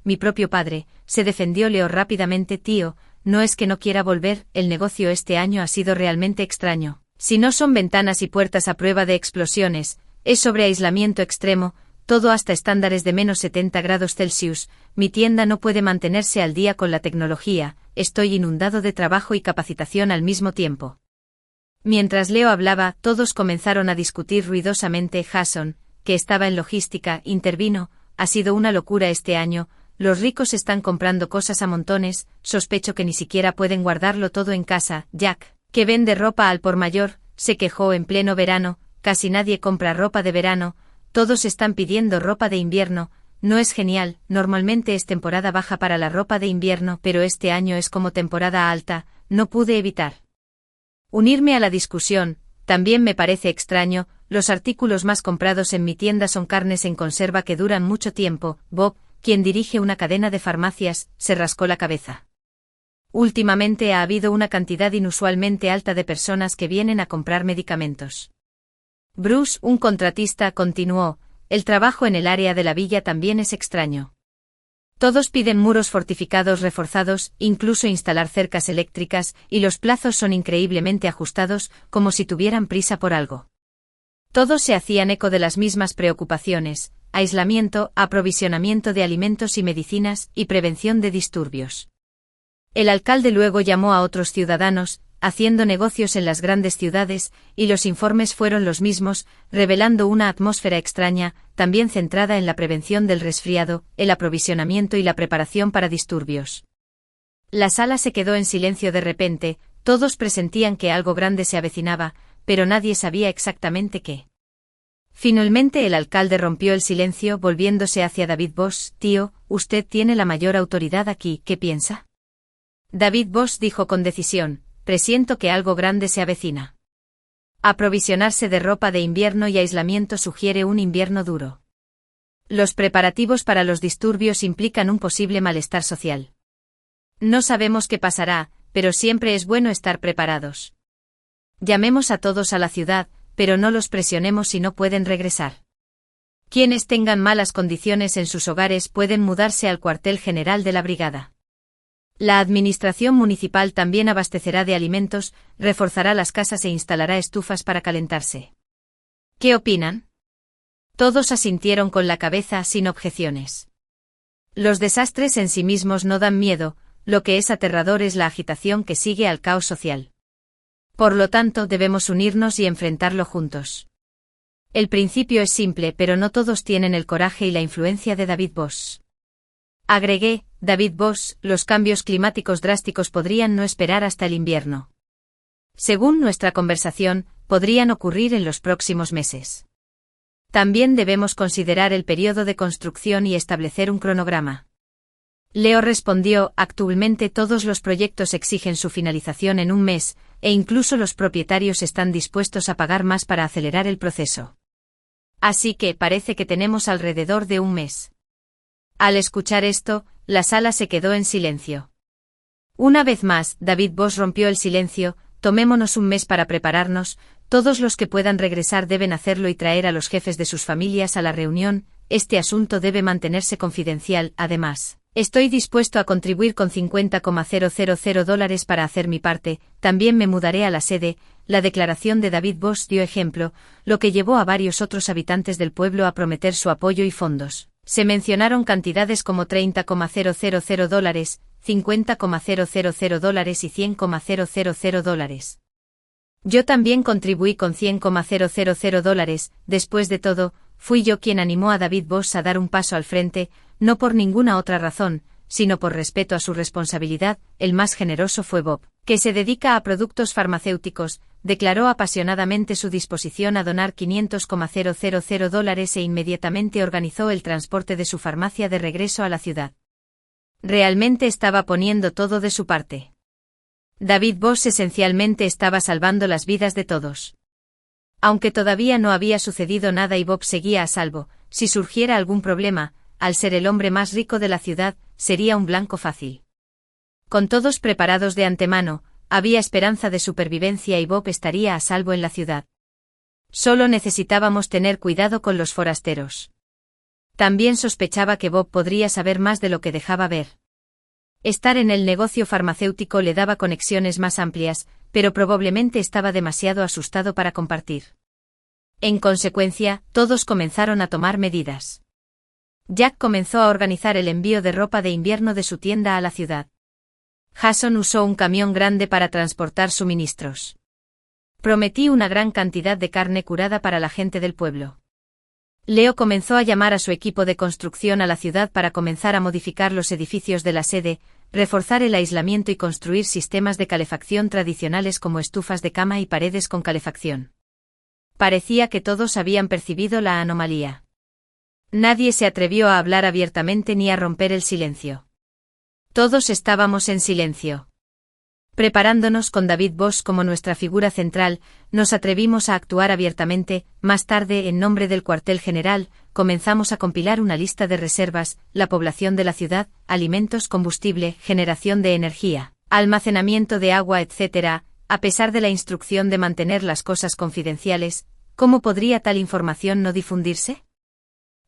Speaker 1: mi propio padre? Se defendió Leo rápidamente: tío, no es que no quiera volver, el negocio este año ha sido realmente extraño. Si no son ventanas y puertas a prueba de explosiones, es sobre aislamiento extremo, todo hasta estándares de menos 70 grados Celsius, mi tienda no puede mantenerse al día con la tecnología, estoy inundado de trabajo y capacitación al mismo tiempo. Mientras Leo hablaba, todos comenzaron a discutir ruidosamente. Jason, que estaba en logística, intervino: ha sido una locura este año, los ricos están comprando cosas a montones, sospecho que ni siquiera pueden guardarlo todo en casa. Jack, que vende ropa al por mayor, se quejó: en pleno verano, casi nadie compra ropa de verano, todos están pidiendo ropa de invierno. No es genial, normalmente es temporada baja para la ropa de invierno, pero este año es como temporada alta. No pude evitar unirme a la discusión. También me parece extraño, los artículos más comprados en mi tienda son carnes en conserva que duran mucho tiempo. Bob, quien dirige una cadena de farmacias, se rascó la cabeza. Últimamente ha habido una cantidad inusualmente alta de personas que vienen a comprar medicamentos. Bruce, un contratista, continuó: el trabajo en el área de la villa también es extraño. Todos piden muros fortificados reforzados, incluso instalar cercas eléctricas, y los plazos son increíblemente ajustados, como si tuvieran prisa por algo. Todos se hacían eco de las mismas preocupaciones: aislamiento, aprovisionamiento de alimentos y medicinas, y prevención de disturbios. El alcalde luego llamó a otros ciudadanos, haciendo negocios en las grandes ciudades, y los informes fueron los mismos, revelando una atmósfera extraña, también centrada en la prevención del resfriado, el aprovisionamiento y la preparación para disturbios. La sala se quedó en silencio de repente, todos presentían que algo grande se avecinaba, pero nadie sabía exactamente qué. Finalmente el alcalde rompió el silencio volviéndose hacia David Bosch: tío, usted tiene la mayor autoridad aquí, ¿qué piensa? David Bosch dijo con decisión: presiento que algo grande se avecina. Aprovisionarse de ropa de invierno y aislamiento sugiere un invierno duro. Los preparativos para los disturbios implican un posible malestar social. No sabemos qué pasará, pero siempre es bueno estar preparados. Llamemos a todos a la ciudad, pero no los presionemos si no pueden regresar. Quienes tengan malas condiciones en sus hogares pueden mudarse al cuartel general de la brigada. La administración municipal también abastecerá de alimentos, reforzará las casas e instalará estufas para calentarse. ¿Qué opinan? Todos asintieron con la cabeza sin objeciones. Los desastres en sí mismos no dan miedo, lo que es aterrador es la agitación que sigue al caos social. Por lo tanto, debemos unirnos y enfrentarlo juntos. El principio es simple, pero no todos tienen el coraje y la influencia de David Bosch. Agregué, David Bosch, los cambios climáticos drásticos podrían no esperar hasta el invierno. Según nuestra conversación, podrían ocurrir en los próximos meses. También debemos considerar el periodo de construcción y establecer un cronograma. Leo respondió, actualmente todos los proyectos exigen su finalización en un mes, e incluso los propietarios están dispuestos a pagar más para acelerar el proceso. Así que parece que tenemos alrededor de un mes. Al escuchar esto, la sala se quedó en silencio. Una vez más, David Bosch rompió el silencio, tomémonos un mes para prepararnos, todos los que puedan regresar deben hacerlo y traer a los jefes de sus familias a la reunión, este asunto debe mantenerse confidencial, además. Estoy dispuesto a contribuir con $50,000 para hacer mi parte, también me mudaré a la sede. La declaración de David Bosch dio ejemplo, lo que llevó a varios otros habitantes del pueblo a prometer su apoyo y fondos. Se mencionaron cantidades como $30,000, $50,000 y $100,000. Yo también contribuí con $100,000, después de todo, fui yo quien animó a David Bosch a dar un paso al frente, no por ninguna otra razón, sino por respeto a su responsabilidad. El más generoso fue Bob, que se dedica a productos farmacéuticos, declaró apasionadamente su disposición a donar $500,000 e inmediatamente organizó el transporte de su farmacia de regreso a la ciudad. Realmente estaba poniendo todo de su parte. David Bosch esencialmente estaba salvando las vidas de todos. Aunque todavía no había sucedido nada y Bob seguía a salvo, si surgiera algún problema, al ser el hombre más rico de la ciudad, sería un blanco fácil. Con todos preparados de antemano, había esperanza de supervivencia y Bob estaría a salvo en la ciudad. Solo necesitábamos tener cuidado con los forasteros. También sospechaba que Bob podría saber más de lo que dejaba ver. Estar en el negocio farmacéutico le daba conexiones más amplias, pero probablemente estaba demasiado asustado para compartir. En consecuencia, todos comenzaron a tomar medidas. Jack comenzó a organizar el envío de ropa de invierno de su tienda a la ciudad. Jason usó un camión grande para transportar suministros. Prometí una gran cantidad de carne curada para la gente del pueblo. Leo comenzó a llamar a su equipo de construcción a la ciudad para comenzar a modificar los edificios de la sede, reforzar el aislamiento y construir sistemas de calefacción tradicionales como estufas de cama y paredes con calefacción. Parecía que todos habían percibido la anomalía. Nadie se atrevió a hablar abiertamente ni a romper el silencio. Todos estábamos en silencio. Preparándonos con David Bosch como nuestra figura central, nos atrevimos a actuar abiertamente. Más tarde, en nombre del cuartel general, comenzamos a compilar una lista de reservas, la población de la ciudad, alimentos, combustible, generación de energía, almacenamiento de agua, etc. A pesar de la instrucción de mantener las cosas confidenciales, ¿cómo podría tal información no difundirse?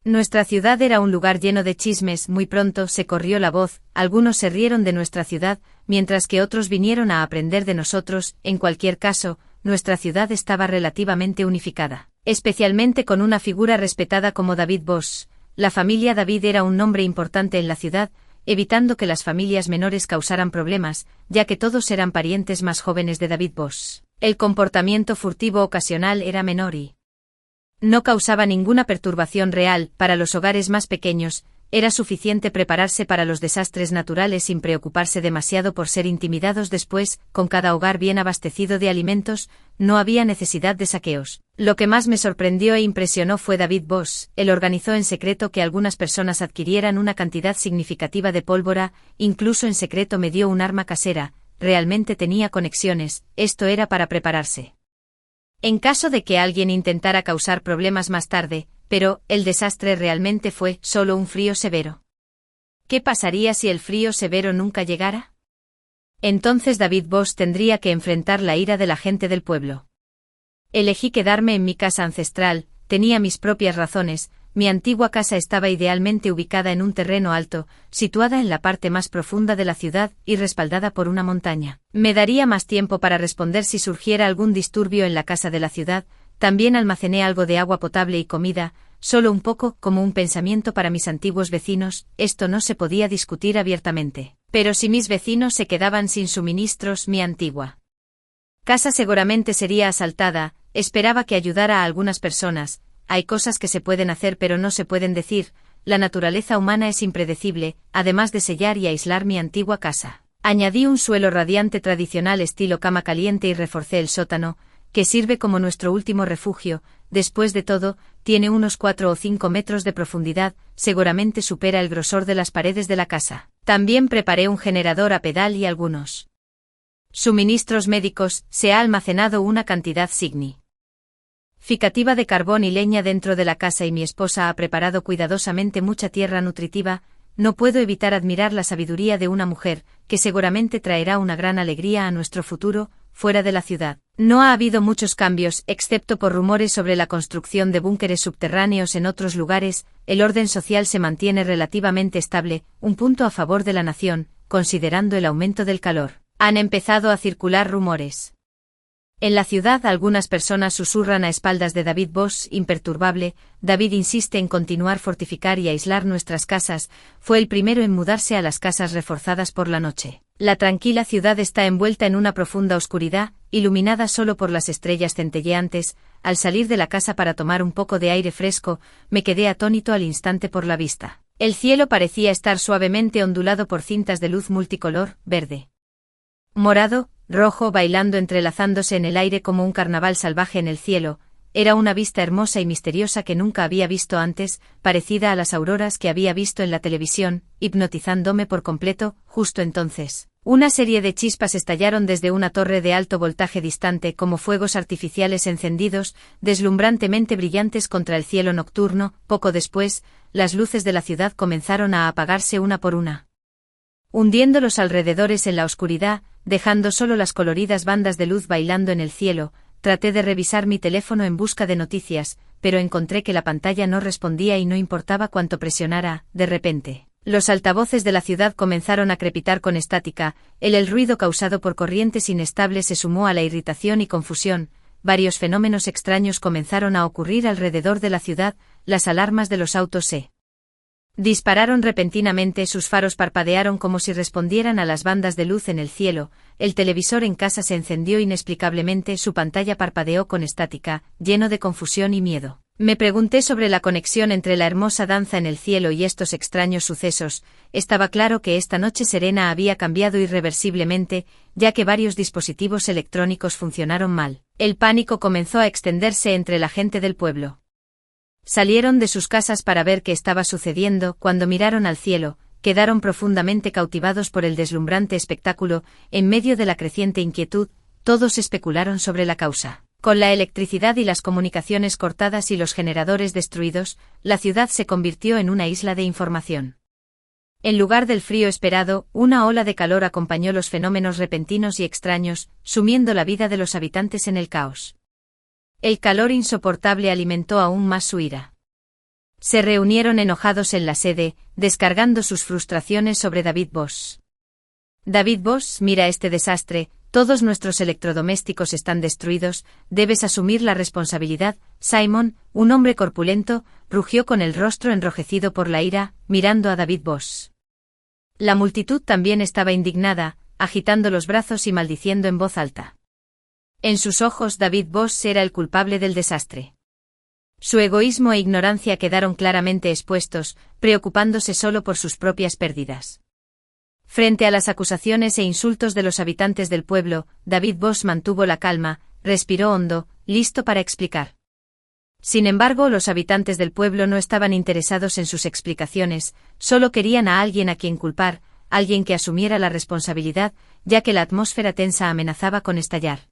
Speaker 1: Nuestra ciudad era un lugar lleno de chismes. Muy pronto se corrió la voz, algunos se rieron de nuestra ciudad, mientras que otros vinieron a aprender de nosotros. En cualquier caso, nuestra ciudad estaba relativamente unificada, especialmente con una figura respetada como David Bosch. La familia David era un nombre importante en la ciudad, evitando que las familias menores causaran problemas, ya que todos eran parientes más jóvenes de David Bosch. El comportamiento furtivo ocasional era menor y no causaba ninguna perturbación real. Para los hogares más pequeños, era suficiente prepararse para los desastres naturales sin preocuparse demasiado por ser intimidados después. Con cada hogar bien abastecido de alimentos, no había necesidad de saqueos. Lo que más me sorprendió e impresionó fue David Bosch. Él organizó en secreto que algunas personas adquirieran una cantidad significativa de pólvora, incluso en secreto me dio un arma casera. Realmente tenía conexiones, esto era para prepararse en caso de que alguien intentara causar problemas más tarde, pero el desastre realmente fue solo un frío severo. ¿Qué pasaría si el frío severo nunca llegara? Entonces David Bosch tendría que enfrentar la ira de la gente del pueblo. Elegí quedarme en mi casa ancestral, tenía mis propias razones. Mi antigua casa estaba idealmente ubicada en un terreno alto, situada en la parte más profunda de la ciudad y respaldada por una montaña. Me daría más tiempo para responder si surgiera algún disturbio en la casa de la ciudad. También almacené algo de agua potable y comida, solo un poco, como un pensamiento para mis antiguos vecinos. Esto no se podía discutir abiertamente. Pero si mis vecinos se quedaban sin suministros, mi antigua casa seguramente sería asaltada. Esperaba que ayudara a algunas personas. Hay cosas que se pueden hacer pero no se pueden decir. La naturaleza humana es impredecible, además de sellar y aislar mi antigua casa. Añadí un suelo radiante tradicional estilo cama caliente y reforcé el sótano, que sirve como nuestro último refugio. Después de todo, tiene unos 4 o 5 metros de profundidad, seguramente supera el grosor de las paredes de la casa. También preparé un generador a pedal y algunos suministros médicos. Se ha almacenado una cantidad significativa de carbón y leña dentro de la casa y mi esposa ha preparado cuidadosamente mucha tierra nutritiva. No puedo evitar admirar la sabiduría de una mujer, que seguramente traerá una gran alegría a nuestro futuro, fuera de la ciudad. No ha habido muchos cambios, excepto por rumores sobre la construcción de búnkeres subterráneos en otros lugares. El orden social se mantiene relativamente estable, un punto a favor de la nación, considerando el aumento del calor. Han empezado a circular rumores. En la ciudad algunas personas susurran a espaldas de David Bosch, imperturbable. David insiste en continuar fortificar y aislar nuestras casas. Fue el primero en mudarse a las casas reforzadas por la noche. La tranquila ciudad está envuelta en una profunda oscuridad, iluminada solo por las estrellas centelleantes. Al salir de la casa para tomar un poco de aire fresco, me quedé atónito al instante por la vista. El cielo parecía estar suavemente ondulado por cintas de luz multicolor, verde, morado, rojo, bailando entrelazándose en el aire como un carnaval salvaje en el cielo. Era una vista hermosa y misteriosa que nunca había visto antes, parecida a las auroras que había visto en la televisión, hipnotizándome por completo. Justo entonces, una serie de chispas estallaron desde una torre de alto voltaje distante como fuegos artificiales encendidos, deslumbrantemente brillantes contra el cielo nocturno. Poco después, las luces de la ciudad comenzaron a apagarse una por una, hundiendo los alrededores en la oscuridad, dejando solo las coloridas bandas de luz bailando en el cielo. Traté de revisar mi teléfono en busca de noticias, pero encontré que la pantalla no respondía y no importaba cuánto presionara. De repente, los altavoces de la ciudad comenzaron a crepitar con estática. El ruido causado por corrientes inestables se sumó a la irritación y confusión. Varios fenómenos extraños comenzaron a ocurrir alrededor de la ciudad. Las alarmas de los autos se dispararon repentinamente, sus faros parpadearon como si respondieran a las bandas de luz en el cielo. El televisor en casa se encendió inexplicablemente, su pantalla parpadeó con estática, lleno de confusión y miedo. Me pregunté sobre la conexión entre la hermosa danza en el cielo y estos extraños sucesos. Estaba claro que esta noche serena había cambiado irreversiblemente, ya que varios dispositivos electrónicos funcionaron mal. El pánico comenzó a extenderse entre la gente del pueblo. Salieron de sus casas para ver qué estaba sucediendo. Cuando miraron al cielo, quedaron profundamente cautivados por el deslumbrante espectáculo. En medio de la creciente inquietud, todos especularon sobre la causa. Con la electricidad y las comunicaciones cortadas y los generadores destruidos, la ciudad se convirtió en una isla de información. En lugar del frío esperado, una ola de calor acompañó los fenómenos repentinos y extraños, sumiendo la vida de los habitantes en el caos. El calor insoportable alimentó aún más su ira. Se reunieron enojados en la sede, descargando sus frustraciones sobre David Bosch. David Bosch, mira este desastre, todos nuestros electrodomésticos están destruidos, debes asumir la responsabilidad. Simon, un hombre corpulento, rugió con el rostro enrojecido por la ira, mirando a David Bosch. La multitud también estaba indignada, agitando los brazos y maldiciendo en voz alta. En sus ojos David Bosch era el culpable del desastre. Su egoísmo e ignorancia quedaron claramente expuestos, preocupándose solo por sus propias pérdidas. Frente a las acusaciones e insultos de los habitantes del pueblo, David Bosch mantuvo la calma, respiró hondo, listo para explicar. Sin embargo, los habitantes del pueblo no estaban interesados en sus explicaciones, solo querían a alguien a quien culpar, alguien que asumiera la responsabilidad, ya que la atmósfera tensa amenazaba con estallar.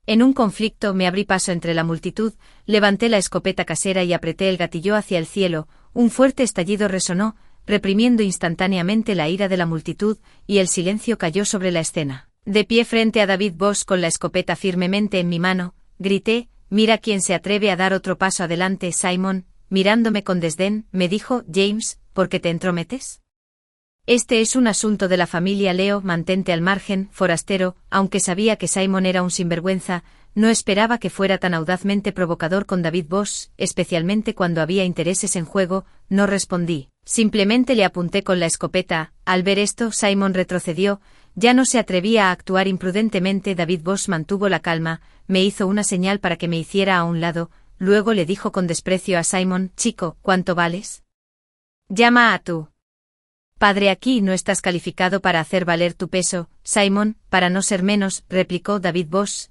Speaker 1: En un conflicto me abrí paso entre la multitud, levanté la escopeta casera y apreté el gatillo hacia el cielo. Un fuerte estallido resonó, reprimiendo instantáneamente la ira de la multitud, y el silencio cayó sobre la escena. De pie frente a David Bosch con la escopeta firmemente en mi mano, grité, mira quién se atreve a dar otro paso adelante, Simon, mirándome con desdén, me dijo, James, ¿por qué te entrometes? Este es un asunto de la familia Leo, mantente al margen, forastero, aunque sabía que Simon era un sinvergüenza, no esperaba que fuera tan audazmente provocador con David Boss, especialmente cuando había intereses en juego, no respondí, simplemente le apunté con la escopeta. Al ver esto, Simon retrocedió, ya no se atrevía a actuar imprudentemente. David Boss mantuvo la calma, me hizo una señal para que me hiciera a un lado, luego le dijo con desprecio a Simon, chico, ¿cuánto vales? Llama a tu padre aquí, no estás calificado para hacer valer tu peso, Simon, para no ser menos, replicó David Boss.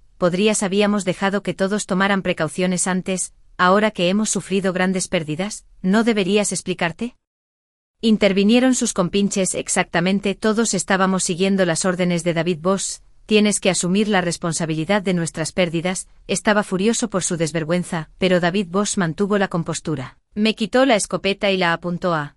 Speaker 1: Habíamos dejado que todos tomaran precauciones antes, ahora que hemos sufrido grandes pérdidas, ¿no deberías explicarte? Intervinieron sus compinches, exactamente todos estábamos siguiendo las órdenes de David Boss, tienes que asumir la responsabilidad de nuestras pérdidas. Estaba furioso por su desvergüenza, pero David Boss mantuvo la compostura. Me quitó la escopeta y la apuntó a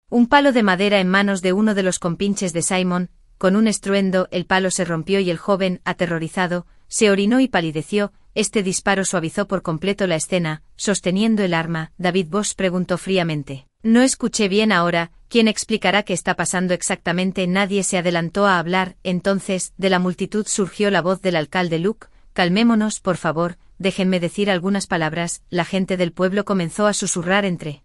Speaker 1: un palo de madera en manos de uno de los compinches de Simon. Con un estruendo, el palo se rompió y el joven, aterrorizado, se orinó y palideció. Este disparo suavizó por completo la escena. Sosteniendo el arma, David Boss preguntó fríamente. No escuché bien ahora, ¿quién explicará qué está pasando exactamente? Nadie se adelantó a hablar. Entonces, de la multitud surgió la voz del alcalde Luke. Calmémonos, por favor, déjenme decir algunas palabras. La gente del pueblo comenzó a susurrar entre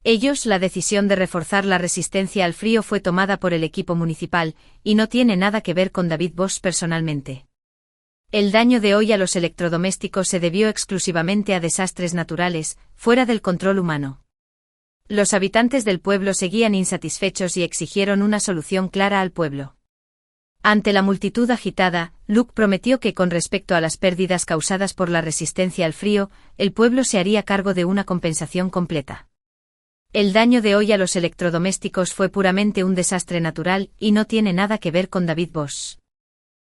Speaker 1: ellos. La decisión de reforzar la resistencia al frío fue tomada por el equipo municipal, y no tiene nada que ver con David Boss personalmente. El daño de hoy a los electrodomésticos se debió exclusivamente a desastres naturales, fuera del control humano. Los habitantes del pueblo seguían insatisfechos y exigieron una solución clara al pueblo. Ante la multitud agitada, Luke prometió que con respecto a las pérdidas causadas por la resistencia al frío, el pueblo se haría cargo de una compensación completa. El daño de hoy a los electrodomésticos fue puramente un desastre natural y no tiene nada que ver con David Boss.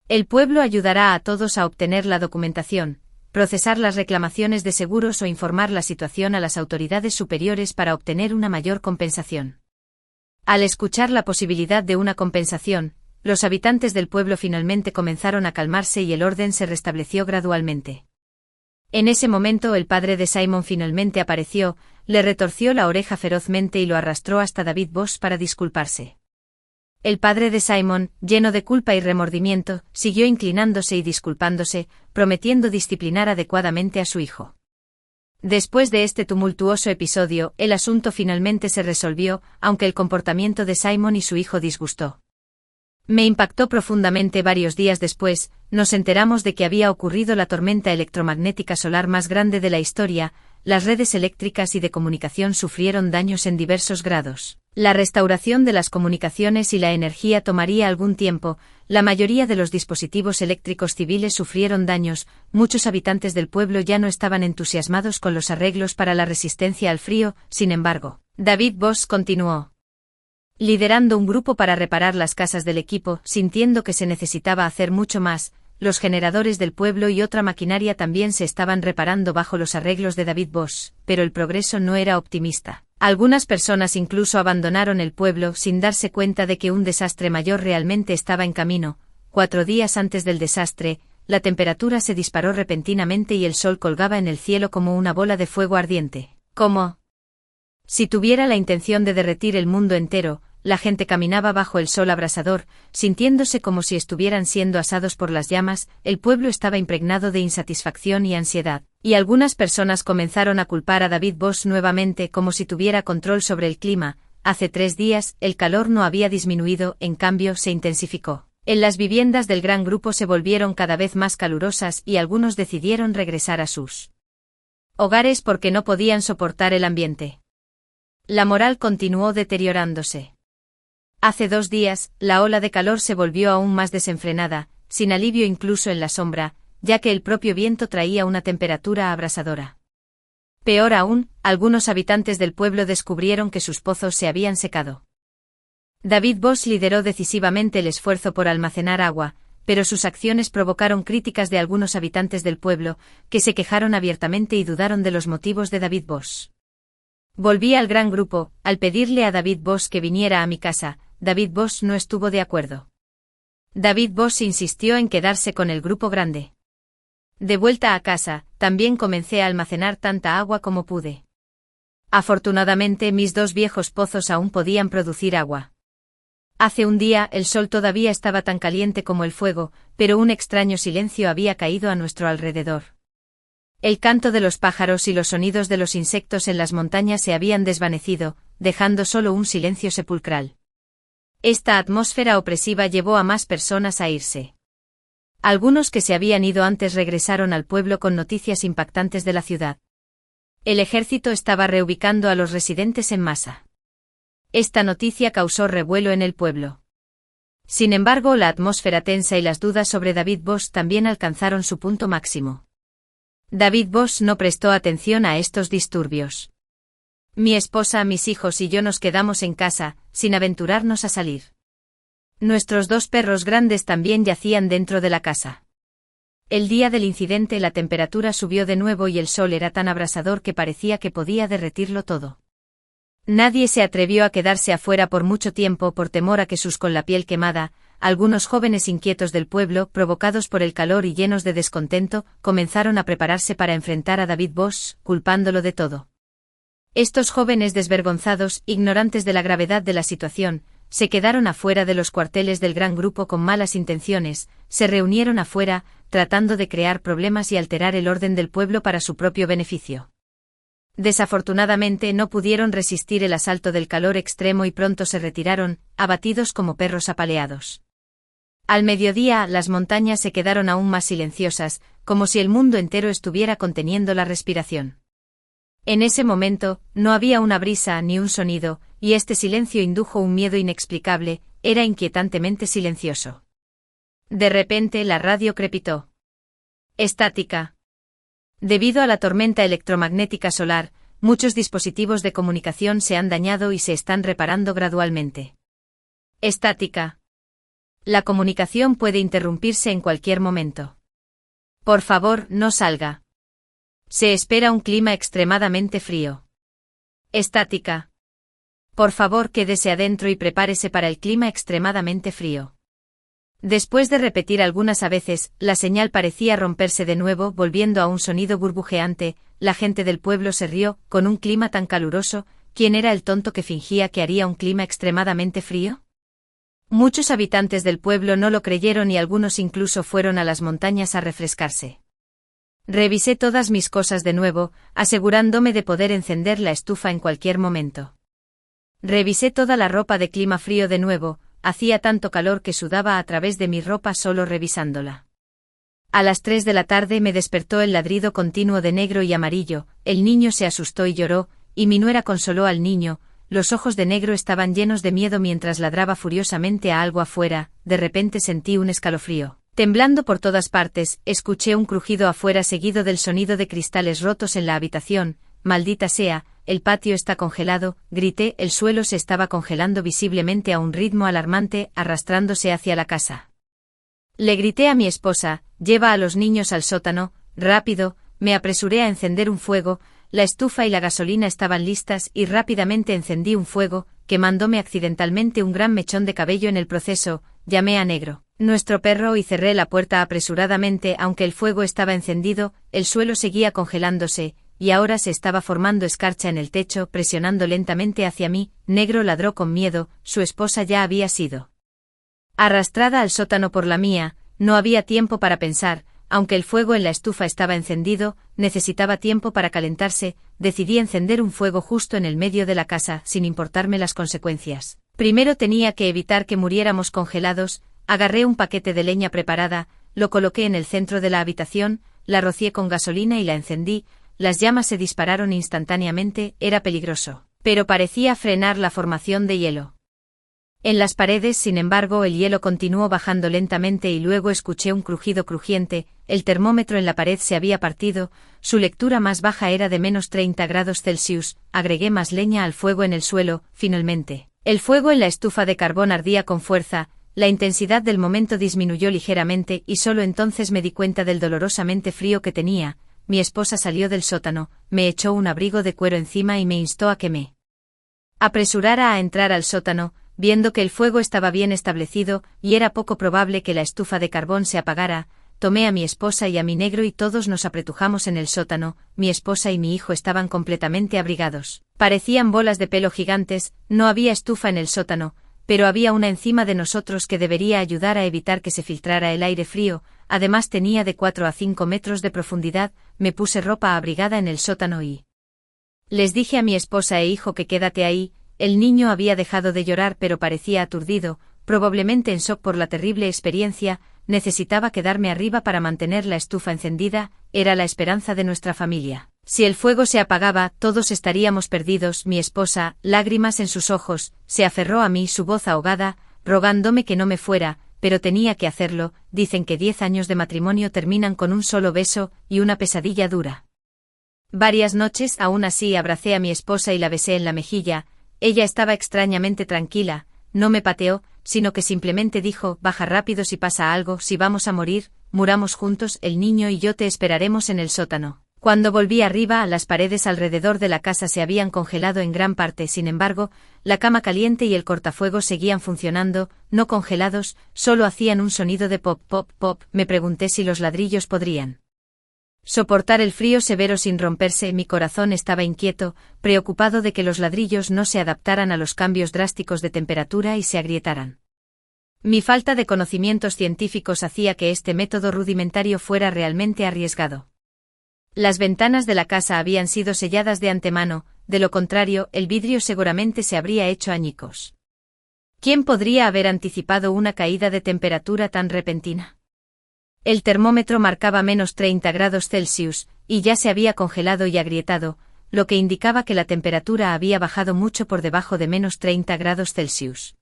Speaker 1: El pueblo ayudará a todos a obtener la documentación, procesar las reclamaciones de seguros o informar la situación a las autoridades superiores para obtener una mayor compensación. Al escuchar la posibilidad de una compensación, los habitantes del pueblo finalmente comenzaron a calmarse y el orden se restableció gradualmente. En ese momento el padre de Simon finalmente apareció, le retorció la oreja ferozmente y lo arrastró hasta David Boss para disculparse. El padre de Simon, lleno de culpa y remordimiento, siguió inclinándose y disculpándose, prometiendo disciplinar adecuadamente a su hijo. Después de este tumultuoso episodio, el asunto finalmente se resolvió, aunque el comportamiento de Simon y su hijo disgustó. Me impactó profundamente. Varios días después, nos enteramos de que había ocurrido la tormenta electromagnética solar más grande de la historia. Las redes eléctricas y de comunicación sufrieron daños en diversos grados. La restauración de las comunicaciones y la energía tomaría algún tiempo. La mayoría de los dispositivos eléctricos civiles sufrieron daños. Muchos habitantes del pueblo ya no estaban entusiasmados con los arreglos para la resistencia al frío. Sin embargo, David Boss continuó liderando un grupo para reparar las casas del equipo, sintiendo que se necesitaba hacer mucho más. Los generadores del pueblo y otra maquinaria también se estaban reparando bajo los arreglos de David Boss, pero el progreso no era optimista. Algunas personas incluso abandonaron el pueblo sin darse cuenta de que un desastre mayor realmente estaba en camino. 4 días antes del desastre, la temperatura se disparó repentinamente y el sol colgaba en el cielo como una bola de fuego ardiente. Como si tuviera la intención de derretir el mundo entero. La gente caminaba bajo el sol abrasador, sintiéndose como si estuvieran siendo asados por las llamas. El pueblo estaba impregnado de insatisfacción y ansiedad, y algunas personas comenzaron a culpar a David Boss nuevamente como si tuviera control sobre el clima. Hace 3 días, el calor no había disminuido, en cambio se intensificó. En las viviendas del gran grupo se volvieron cada vez más calurosas y algunos decidieron regresar a sus hogares porque no podían soportar el ambiente. La moral continuó deteriorándose. Hace 2 días, la ola de calor se volvió aún más desenfrenada, sin alivio incluso en la sombra, ya que el propio viento traía una temperatura abrasadora. Peor aún, algunos habitantes del pueblo descubrieron que sus pozos se habían secado. David Boss lideró decisivamente el esfuerzo por almacenar agua, pero sus acciones provocaron críticas de algunos habitantes del pueblo, que se quejaron abiertamente y dudaron de los motivos de David Boss. Volví al gran grupo, al pedirle a David Boss que viniera a mi casa. David Boss no estuvo de acuerdo. David Boss insistió en quedarse con el grupo grande. De vuelta a casa, también comencé a almacenar tanta agua como pude. Afortunadamente mis 2 viejos pozos aún podían producir agua. Hace un día el sol todavía estaba tan caliente como el fuego, pero un extraño silencio había caído a nuestro alrededor. El canto de los pájaros y los sonidos de los insectos en las montañas se habían desvanecido, dejando solo un silencio sepulcral. Esta atmósfera opresiva llevó a más personas a irse. Algunos que se habían ido antes regresaron al pueblo con noticias impactantes de la ciudad. El ejército estaba reubicando a los residentes en masa. Esta noticia causó revuelo en el pueblo. Sin embargo, la atmósfera tensa y las dudas sobre David Bosch también alcanzaron su punto máximo. David Bosch no prestó atención a estos disturbios. Mi esposa, mis hijos y yo nos quedamos en casa, sin aventurarnos a salir. Nuestros 2 perros grandes también yacían dentro de la casa. El día del incidente la temperatura subió de nuevo y el sol era tan abrasador que parecía que podía derretirlo todo. Nadie se atrevió a quedarse afuera por mucho tiempo por temor a que con la piel quemada, algunos jóvenes inquietos del pueblo, provocados por el calor y llenos de descontento, comenzaron a prepararse para enfrentar a David Bosch, culpándolo de todo. Estos jóvenes desvergonzados, ignorantes de la gravedad de la situación, se quedaron afuera de los cuarteles del gran grupo con malas intenciones, se reunieron afuera, tratando de crear problemas y alterar el orden del pueblo para su propio beneficio. Desafortunadamente no pudieron resistir el asalto del calor extremo y pronto se retiraron, abatidos como perros apaleados. Al mediodía las montañas se quedaron aún más silenciosas, como si el mundo entero estuviera conteniendo la respiración. En ese momento, no había una brisa ni un sonido, y este silencio indujo un miedo inexplicable, era inquietantemente silencioso. De repente la radio crepitó. Estática. Debido a la tormenta electromagnética solar, muchos dispositivos de comunicación se han dañado y se están reparando gradualmente. Estática. La comunicación puede interrumpirse en cualquier momento. Por favor, no salga. Se espera un clima extremadamente frío. Estática. Por favor, quédese adentro y prepárese para el clima extremadamente frío. Después de repetir algunas veces, la señal parecía romperse de nuevo, volviendo a un sonido burbujeante. La gente del pueblo se rió. Con un clima tan caluroso, ¿quién era el tonto que fingía que haría un clima extremadamente frío? Muchos habitantes del pueblo no lo creyeron y algunos incluso fueron a las montañas a refrescarse. Revisé todas mis cosas de nuevo, asegurándome de poder encender la estufa en cualquier momento. Revisé toda la ropa de clima frío de nuevo, hacía tanto calor que sudaba a través de mi ropa solo revisándola. A las 3 de la tarde me despertó el ladrido continuo de negro y amarillo, el niño se asustó y lloró, y mi nuera consoló al niño. Los ojos de negro estaban llenos de miedo mientras ladraba furiosamente a algo afuera. De repente sentí un escalofrío. Temblando por todas partes, escuché un crujido afuera seguido del sonido de cristales rotos en la habitación. Maldita sea, el patio está congelado, grité, el suelo se estaba congelando visiblemente a un ritmo alarmante, arrastrándose hacia la casa. Le grité a mi esposa, lleva a los niños al sótano, rápido. Me apresuré a encender un fuego. La estufa y la gasolina estaban listas y rápidamente encendí un fuego, quemándome accidentalmente un gran mechón de cabello en el proceso. Llamé a Negro, nuestro perro, y cerré la puerta apresuradamente. Aunque el fuego estaba encendido, el suelo seguía congelándose, y ahora se estaba formando escarcha en el techo, presionando lentamente hacia mí. Negro ladró con miedo, su esposa ya había sido arrastrada al sótano por la mía. No había tiempo para pensar. Aunque el fuego en la estufa estaba encendido, necesitaba tiempo para calentarse. Decidí encender un fuego justo en el medio de la casa, sin importarme las consecuencias. Primero tenía que evitar que muriéramos congelados. Agarré un paquete de leña preparada, lo coloqué en el centro de la habitación, la rocié con gasolina y la encendí. Las llamas se dispararon instantáneamente. Era peligroso, pero parecía frenar la formación de hielo. En las paredes, sin embargo, el hielo continuó bajando lentamente y luego escuché un crujido crujiente. El termómetro en la pared se había partido, su lectura más baja era de -30 °C. Agregué más leña al fuego en el suelo. Finalmente, el fuego en la estufa de carbón ardía con fuerza. La intensidad del momento disminuyó ligeramente y solo entonces me di cuenta del dolorosamente frío que tenía. Mi esposa salió del sótano, me echó un abrigo de cuero encima y me instó a que me apresurara a entrar al sótano. Viendo que el fuego estaba bien establecido y era poco probable que la estufa de carbón se apagara, tomé a mi esposa y a mi negro y todos nos apretujamos en el sótano. Mi esposa y mi hijo estaban completamente abrigados. Parecían bolas de pelo gigantes, no había estufa en el sótano, pero había una encima de nosotros que debería ayudar a evitar que se filtrara el aire frío, además tenía de 4 a 5 metros de profundidad. Me puse ropa abrigada en el sótano y les dije a mi esposa e hijo que quédate ahí. El niño había dejado de llorar pero parecía aturdido, probablemente en shock por la terrible experiencia. Necesitaba quedarme arriba para mantener la estufa encendida, era la esperanza de nuestra familia. Si el fuego se apagaba, todos estaríamos perdidos. Mi esposa, lágrimas en sus ojos, se aferró a mí, su voz ahogada, rogándome que no me fuera, pero tenía que hacerlo. Dicen que 10 años de matrimonio terminan con un solo beso, y una pesadilla dura. Varias noches, aún así, abracé a mi esposa y la besé en la mejilla. Ella estaba extrañamente tranquila, no me pateó, sino que simplemente dijo, baja rápido si pasa algo, si vamos a morir, muramos juntos, el niño y yo te esperaremos en el sótano. Cuando volví arriba, las paredes alrededor de la casa se habían congelado en gran parte, sin embargo, la cama caliente y el cortafuegos seguían funcionando, no congelados, solo hacían un sonido de pop, pop, pop. Me pregunté si los ladrillos podrían soportar el frío severo sin romperse. Mi corazón estaba inquieto, preocupado de que los ladrillos no se adaptaran a los cambios drásticos de temperatura y se agrietaran. Mi falta de conocimientos científicos hacía que este método rudimentario fuera realmente arriesgado. Las ventanas de la casa habían sido selladas de antemano, de lo contrario, el vidrio seguramente se habría hecho añicos. ¿Quién podría haber anticipado una caída de temperatura tan repentina? El termómetro marcaba menos 30 grados Celsius, y ya se había congelado y agrietado, lo que indicaba que la temperatura había bajado mucho por debajo de menos 30 grados Celsius.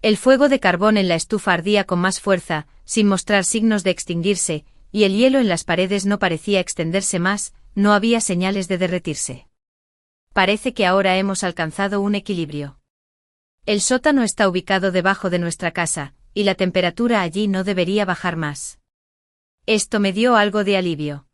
Speaker 1: El fuego de carbón en la estufa ardía con más fuerza, sin mostrar signos de extinguirse, y el hielo en las paredes no parecía extenderse más, no había señales de derretirse. Parece que ahora hemos alcanzado un equilibrio. El sótano está ubicado debajo de nuestra casa, y la temperatura allí no debería bajar más. Esto me dio algo de alivio.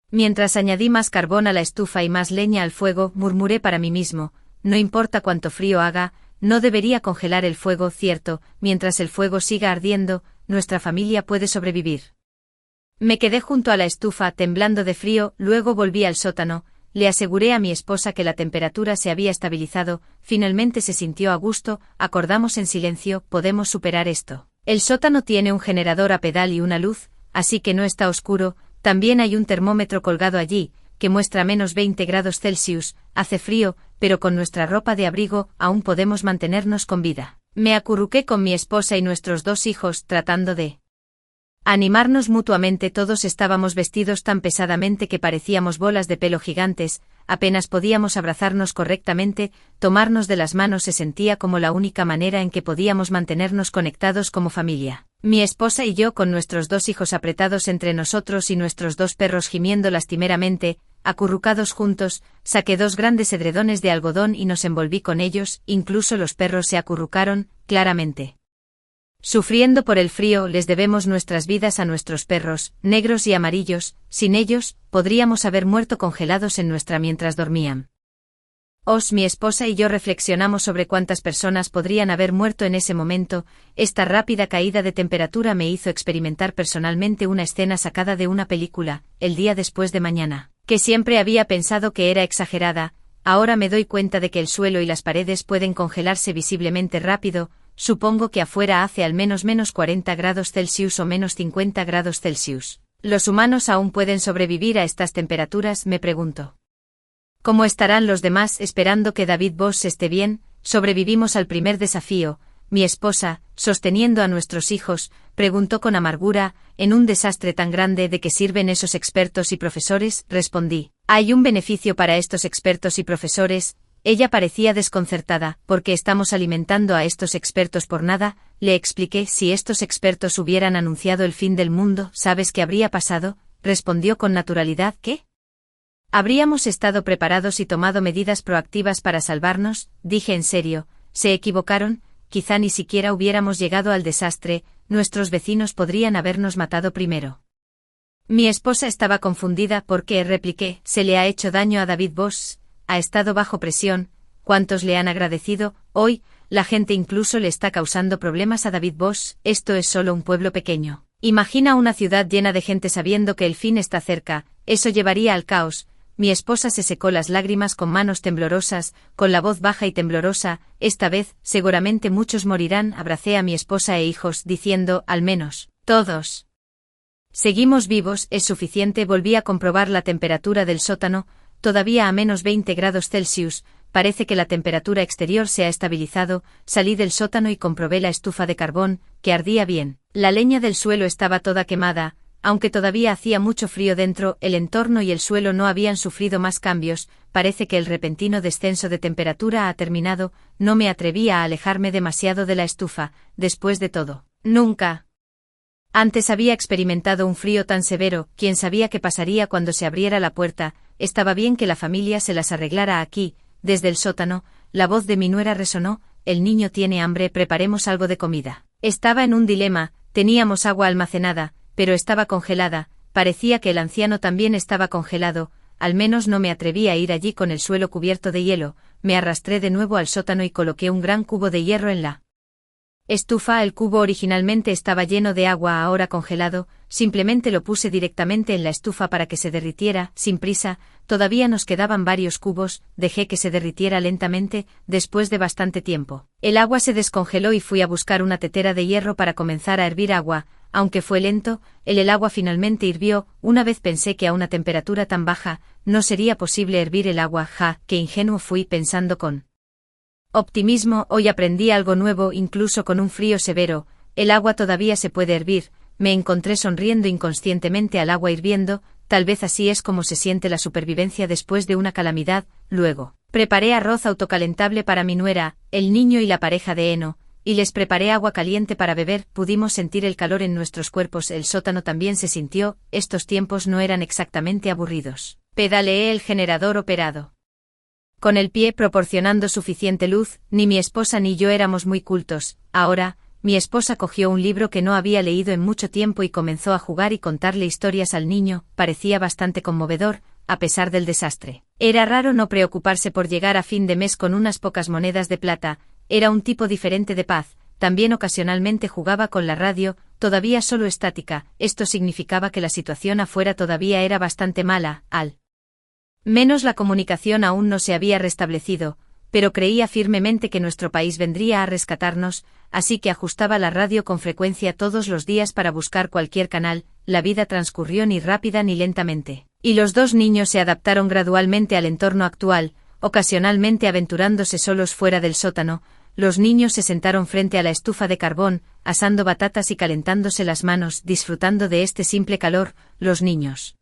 Speaker 1: Mientras añadí más carbón a la estufa y más leña al fuego, murmuré para mí mismo, no importa cuánto frío haga, no debería congelar el fuego, cierto, mientras el fuego siga ardiendo, nuestra familia puede sobrevivir. Me quedé junto a la estufa temblando de frío, luego volví al sótano, le aseguré a mi esposa que la temperatura se había estabilizado, finalmente se sintió a gusto, acordamos en silencio, podemos superar esto. El sótano tiene un generador a pedal y una luz, así que no está oscuro, también hay un termómetro colgado allí, que muestra menos 20 grados Celsius, hace frío, pero con nuestra ropa de abrigo aún podemos mantenernos con vida. Me acurruqué con mi esposa y nuestros 2 hijos, tratando de animarnos mutuamente. Todos estábamos vestidos tan pesadamente que parecíamos bolas de pelo gigantes, apenas podíamos abrazarnos correctamente, tomarnos de las manos se sentía como la única manera en que podíamos mantenernos conectados como familia. Mi esposa y yo con nuestros 2 hijos apretados entre nosotros y nuestros 2 perros gimiendo lastimeramente, acurrucados juntos, saqué 2 grandes edredones de algodón y nos envolví con ellos, incluso los perros se acurrucaron, claramente sufriendo por el frío. Les debemos nuestras vidas a nuestros perros, negros y amarillos, sin ellos, podríamos haber muerto congelados en nuestra mientras dormían. Mi esposa y yo reflexionamos sobre cuántas personas podrían haber muerto en ese momento. Esta rápida caída de temperatura me hizo experimentar personalmente una escena sacada de una película, El día después de mañana, que siempre había pensado que era exagerada. Ahora me doy cuenta de que el suelo y las paredes pueden congelarse visiblemente rápido. Supongo que afuera hace al menos menos 40 grados Celsius o menos 50 grados Celsius. ¿Los humanos aún pueden sobrevivir a estas temperaturas?, me pregunto. ¿Cómo estarán los demás? Esperando que David Bosch esté bien, sobrevivimos al primer desafío. Mi esposa, sosteniendo a nuestros hijos, preguntó con amargura, ¿en un desastre tan grande de qué sirven esos expertos y profesores? Respondí, hay un beneficio para estos expertos y profesores. Ella parecía desconcertada, ¿por qué estamos alimentando a estos expertos por nada? Le expliqué, si estos expertos hubieran anunciado el fin del mundo, ¿sabes qué habría pasado? Respondió con naturalidad, ¿qué? Habríamos estado preparados y tomado medidas proactivas para salvarnos, dije en serio, se equivocaron, quizá ni siquiera hubiéramos llegado al desastre, nuestros vecinos podrían habernos matado primero. Mi esposa estaba confundida porque, repliqué, se le ha hecho daño a David Bosch, ha estado bajo presión, ¿cuántos le han agradecido? Hoy, la gente incluso le está causando problemas a David Bosch, esto es solo un pueblo pequeño. Imagina una ciudad llena de gente sabiendo que el fin está cerca, eso llevaría al caos. Mi esposa se secó las lágrimas con manos temblorosas, con la voz baja y temblorosa, esta vez, seguramente muchos morirán. Abracé a mi esposa e hijos, diciendo, al menos, todos. Seguimos vivos, es suficiente. Volví a comprobar la temperatura del sótano, todavía a menos 20 grados Celsius, parece que la temperatura exterior se ha estabilizado. Salí del sótano y comprobé la estufa de carbón, que ardía bien. La leña del suelo estaba toda quemada, aunque todavía hacía mucho frío dentro. El entorno y el suelo no habían sufrido más cambios, parece que el repentino descenso de temperatura ha terminado. No me atreví a alejarme demasiado de la estufa, después de todo. Nunca antes había experimentado un frío tan severo. ¿Quién sabía qué pasaría cuando se abriera la puerta? Estaba bien que la familia se las arreglara aquí. Desde el sótano, la voz de mi nuera resonó, el niño tiene hambre, preparemos algo de comida. Estaba en un dilema, teníamos agua almacenada, pero estaba congelada, parecía que el anciano también estaba congelado, al menos no me atreví a ir allí con el suelo cubierto de hielo. Me arrastré de nuevo al sótano y coloqué un gran cubo de hierro en la estufa. El cubo originalmente estaba lleno de agua, ahora congelado. Simplemente lo puse directamente en la estufa para que se derritiera, sin prisa. Todavía nos quedaban varios cubos, dejé que se derritiera lentamente. Después de bastante tiempo, el agua se descongeló y fui a buscar una tetera de hierro para comenzar a hervir agua. Aunque fue lento, el agua finalmente hirvió. Una vez pensé que a una temperatura tan baja, no sería posible hervir el agua. Qué ingenuo fui, pensando con optimismo. Hoy aprendí algo nuevo. Incluso con un frío severo, el agua todavía se puede hervir. Me encontré sonriendo inconscientemente al agua hirviendo. Tal vez así es como se siente la supervivencia después de una calamidad. Luego, preparé arroz autocalentable para mi nuera, el niño y la pareja de heno, y les preparé agua caliente para beber. Pudimos sentir el calor en nuestros cuerpos. El sótano también se sintió. Estos tiempos no eran exactamente aburridos. Pedaleé el generador operado con el pie, proporcionando suficiente luz. Ni mi esposa ni yo éramos muy cultos. Ahora, mi esposa cogió un libro que no había leído en mucho tiempo y comenzó a jugar y contarle historias al niño. Parecía bastante conmovedor, a pesar del desastre. Era raro no preocuparse por llegar a fin de mes con unas pocas monedas de plata. Era un tipo diferente de paz. También ocasionalmente jugaba con la radio, todavía solo estática. Esto significaba que la situación afuera todavía era bastante mala, al menos la comunicación aún no se había restablecido, pero creía firmemente que nuestro país vendría a rescatarnos, así que ajustaba la radio con frecuencia todos los días para buscar cualquier canal. La vida transcurrió ni rápida ni lentamente, y los dos niños se adaptaron gradualmente al entorno actual, ocasionalmente aventurándose solos fuera del sótano. Los niños se sentaron frente a la estufa de carbón, asando batatas y calentándose las manos, disfrutando de este simple calor. Los niños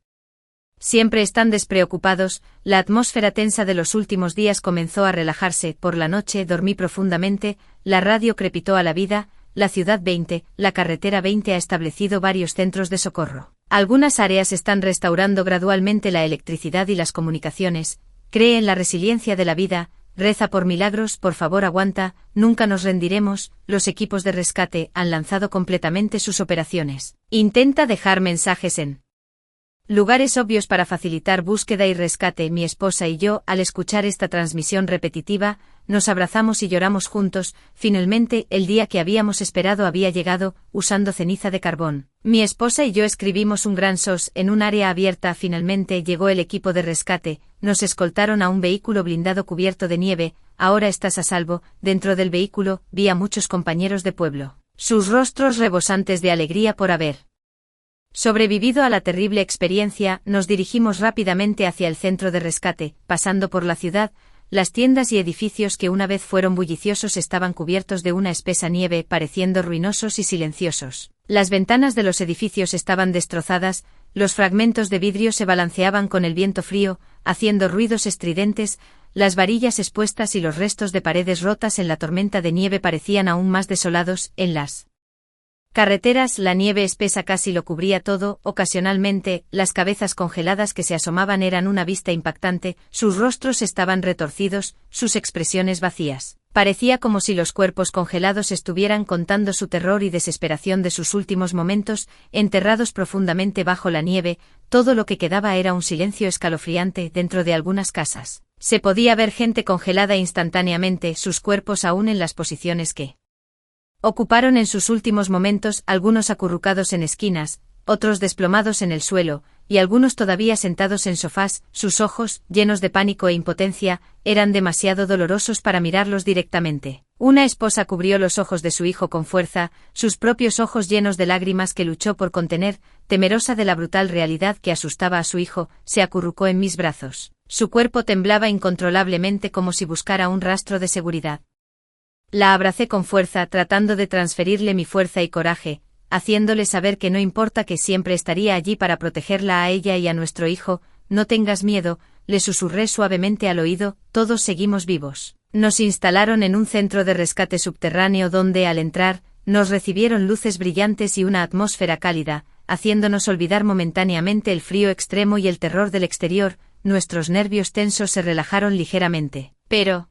Speaker 1: siempre están despreocupados. La atmósfera tensa de los últimos días comenzó a relajarse. Por la noche dormí profundamente. La radio crepitó a la vida. La ciudad 20, la carretera 20 ha establecido varios centros de socorro. Algunas áreas están restaurando gradualmente la electricidad y las comunicaciones. Cree en la resiliencia de la vida. Reza por milagros, por favor aguanta, nunca nos rendiremos. Los equipos de rescate han lanzado completamente sus operaciones. Intenta dejar mensajes en lugares obvios para facilitar búsqueda y rescate. Mi esposa y yo, al escuchar esta transmisión repetitiva, nos abrazamos y lloramos juntos. Finalmente, el día que habíamos esperado había llegado, usando ceniza de carbón. Mi esposa y yo escribimos un gran SOS en un área abierta. Finalmente llegó el equipo de rescate, nos escoltaron a un vehículo blindado cubierto de nieve. Ahora estás a salvo. Dentro del vehículo, vi a muchos compañeros de pueblo, sus rostros rebosantes de alegría por haber sobrevivido a la terrible experiencia. Nos dirigimos rápidamente hacia el centro de rescate, pasando por la ciudad. Las tiendas y edificios que una vez fueron bulliciosos estaban cubiertos de una espesa nieve, pareciendo ruinosos y silenciosos. Las ventanas de los edificios estaban destrozadas, los fragmentos de vidrio se balanceaban con el viento frío, haciendo ruidos estridentes. Las varillas expuestas y los restos de paredes rotas en la tormenta de nieve parecían aún más desolados. En las carreteras, la nieve espesa casi lo cubría todo. Ocasionalmente, las cabezas congeladas que se asomaban eran una vista impactante. Sus rostros estaban retorcidos, sus expresiones vacías. Parecía como si los cuerpos congelados estuvieran contando su terror y desesperación de sus últimos momentos, enterrados profundamente bajo la nieve. Todo lo que quedaba era un silencio escalofriante. Dentro de algunas casas se podía ver gente congelada instantáneamente, sus cuerpos aún en las posiciones que Ocuparon en sus últimos momentos algunos acurrucados en esquinas, otros desplomados en el suelo, y algunos todavía sentados en sofás. Sus ojos, llenos de pánico e impotencia, eran demasiado dolorosos para mirarlos directamente. Una esposa cubrió los ojos de su hijo con fuerza, sus propios ojos llenos de lágrimas que luchó por contener, temerosa de la brutal realidad que asustaba a su hijo, se acurrucó en mis brazos. Su cuerpo temblaba incontrolablemente como si buscara un rastro de seguridad. La abracé con fuerza tratando de transferirle mi fuerza y coraje, haciéndole saber que no importa, que siempre estaría allí para protegerla a ella y a nuestro hijo. No tengas miedo, le susurré suavemente al oído, todos seguimos vivos. Nos instalaron en un centro de rescate subterráneo donde, al entrar, nos recibieron luces brillantes y una atmósfera cálida, haciéndonos olvidar momentáneamente el frío extremo y el terror del exterior. Nuestros nervios tensos se relajaron ligeramente. Pero,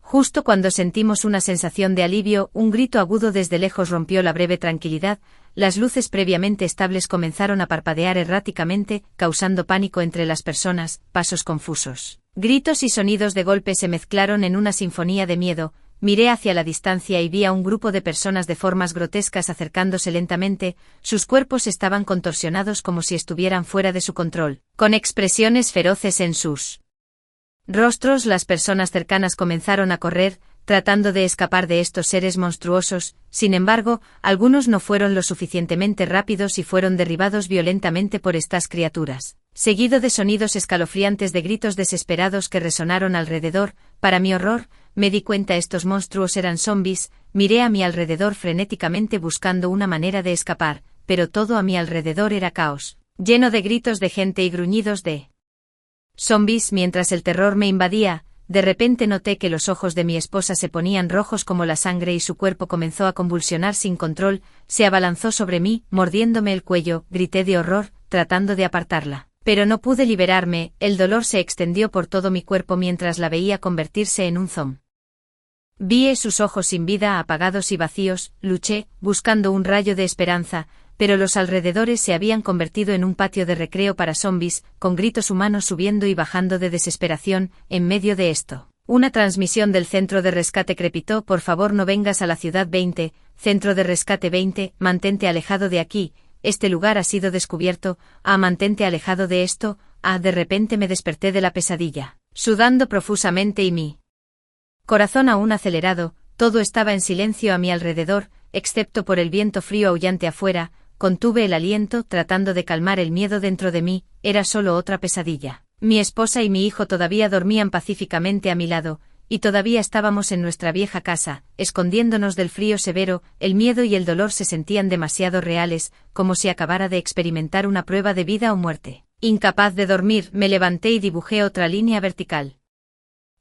Speaker 1: justo cuando sentimos una sensación de alivio, un grito agudo desde lejos rompió la breve tranquilidad. Las luces previamente estables comenzaron a parpadear erráticamente, causando pánico entre las personas. Pasos confusos, gritos y sonidos de golpe se mezclaron en una sinfonía de miedo. Miré hacia la distancia y vi a un grupo de personas de formas grotescas acercándose lentamente. Sus cuerpos estaban contorsionados como si estuvieran fuera de su control, con expresiones feroces en sus rostros. Las personas cercanas comenzaron a correr, tratando de escapar de estos seres monstruosos. Sin embargo, algunos no fueron lo suficientemente rápidos y fueron derribados violentamente por estas criaturas, seguido de sonidos escalofriantes de gritos desesperados que resonaron alrededor. Para mi horror, me di cuenta estos monstruos eran zombies. Miré a mi alrededor frenéticamente buscando una manera de escapar, pero todo a mi alrededor era caos, lleno de gritos de gente y gruñidos de zombies. Mientras el terror me invadía, de repente noté que los ojos de mi esposa se ponían rojos como la sangre y su cuerpo comenzó a convulsionar sin control. Se abalanzó sobre mí, mordiéndome el cuello. Grité de horror, tratando de apartarla, pero no pude liberarme. El dolor se extendió por todo mi cuerpo mientras la veía convertirse en un zombie. Vi sus ojos sin vida, apagados y vacíos. Luché, buscando un rayo de esperanza, pero los alrededores se habían convertido en un patio de recreo para zombies, con gritos humanos subiendo y bajando de desesperación. En medio de esto, una transmisión del centro de rescate crepitó: por favor, no vengas a la ciudad 20, centro de rescate 20, mantente alejado de aquí, este lugar ha sido descubierto. Mantente alejado de esto. De repente me desperté de la pesadilla, sudando profusamente y mi corazón aún acelerado. Todo estaba en silencio a mi alrededor, excepto por el viento frío aullante afuera. Contuve el aliento, tratando de calmar el miedo dentro de mí. Era solo otra pesadilla. Mi esposa y mi hijo todavía dormían pacíficamente a mi lado, y todavía estábamos en nuestra vieja casa, escondiéndonos del frío severo. El miedo y el dolor se sentían demasiado reales, como si acabara de experimentar una prueba de vida o muerte. Incapaz de dormir, me levanté y dibujé otra línea vertical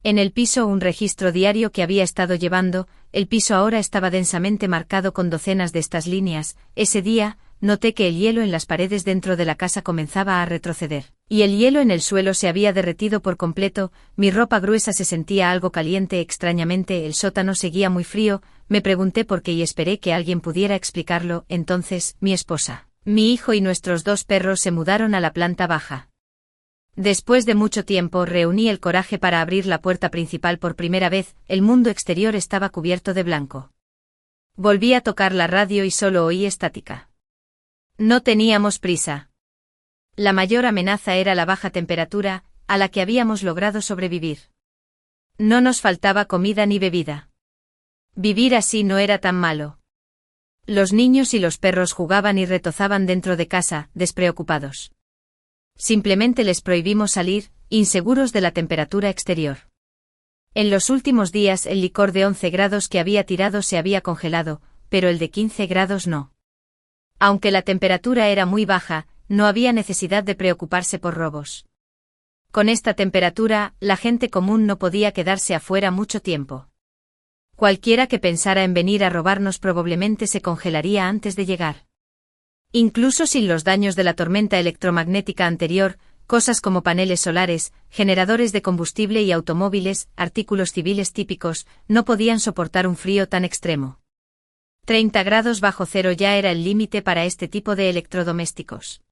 Speaker 1: en el piso, un registro diario que había estado llevando. El piso ahora estaba densamente marcado con docenas de estas líneas. Ese día, noté que el hielo en las paredes dentro de la casa comenzaba a retroceder, y el hielo en el suelo se había derretido por completo. Mi ropa gruesa se sentía algo caliente. Extrañamente, el sótano seguía muy frío. Me pregunté por qué y esperé que alguien pudiera explicarlo. Entonces, mi esposa, mi hijo y nuestros 2 perros se mudaron a la planta baja. Después de mucho tiempo, reuní el coraje para abrir la puerta principal por primera vez. El mundo exterior estaba cubierto de blanco. Volví a tocar la radio y solo oí estática. No teníamos prisa. La mayor amenaza era la baja temperatura, a la que habíamos logrado sobrevivir. No nos faltaba comida ni bebida. Vivir así no era tan malo. Los niños y los perros jugaban y retozaban dentro de casa, despreocupados. Simplemente les prohibimos salir, inseguros de la temperatura exterior. En los últimos días el licor de 11 grados que había tirado se había congelado, pero el de 15 grados no. Aunque la temperatura era muy baja, no había necesidad de preocuparse por robos. Con esta temperatura, la gente común no podía quedarse afuera mucho tiempo. Cualquiera que pensara en venir a robarnos probablemente se congelaría antes de llegar. Incluso sin los daños de la tormenta electromagnética anterior, cosas como paneles solares, generadores de combustible y automóviles, artículos civiles típicos, no podían soportar un frío tan extremo. 30 grados bajo cero ya era el límite para este tipo de electrodomésticos.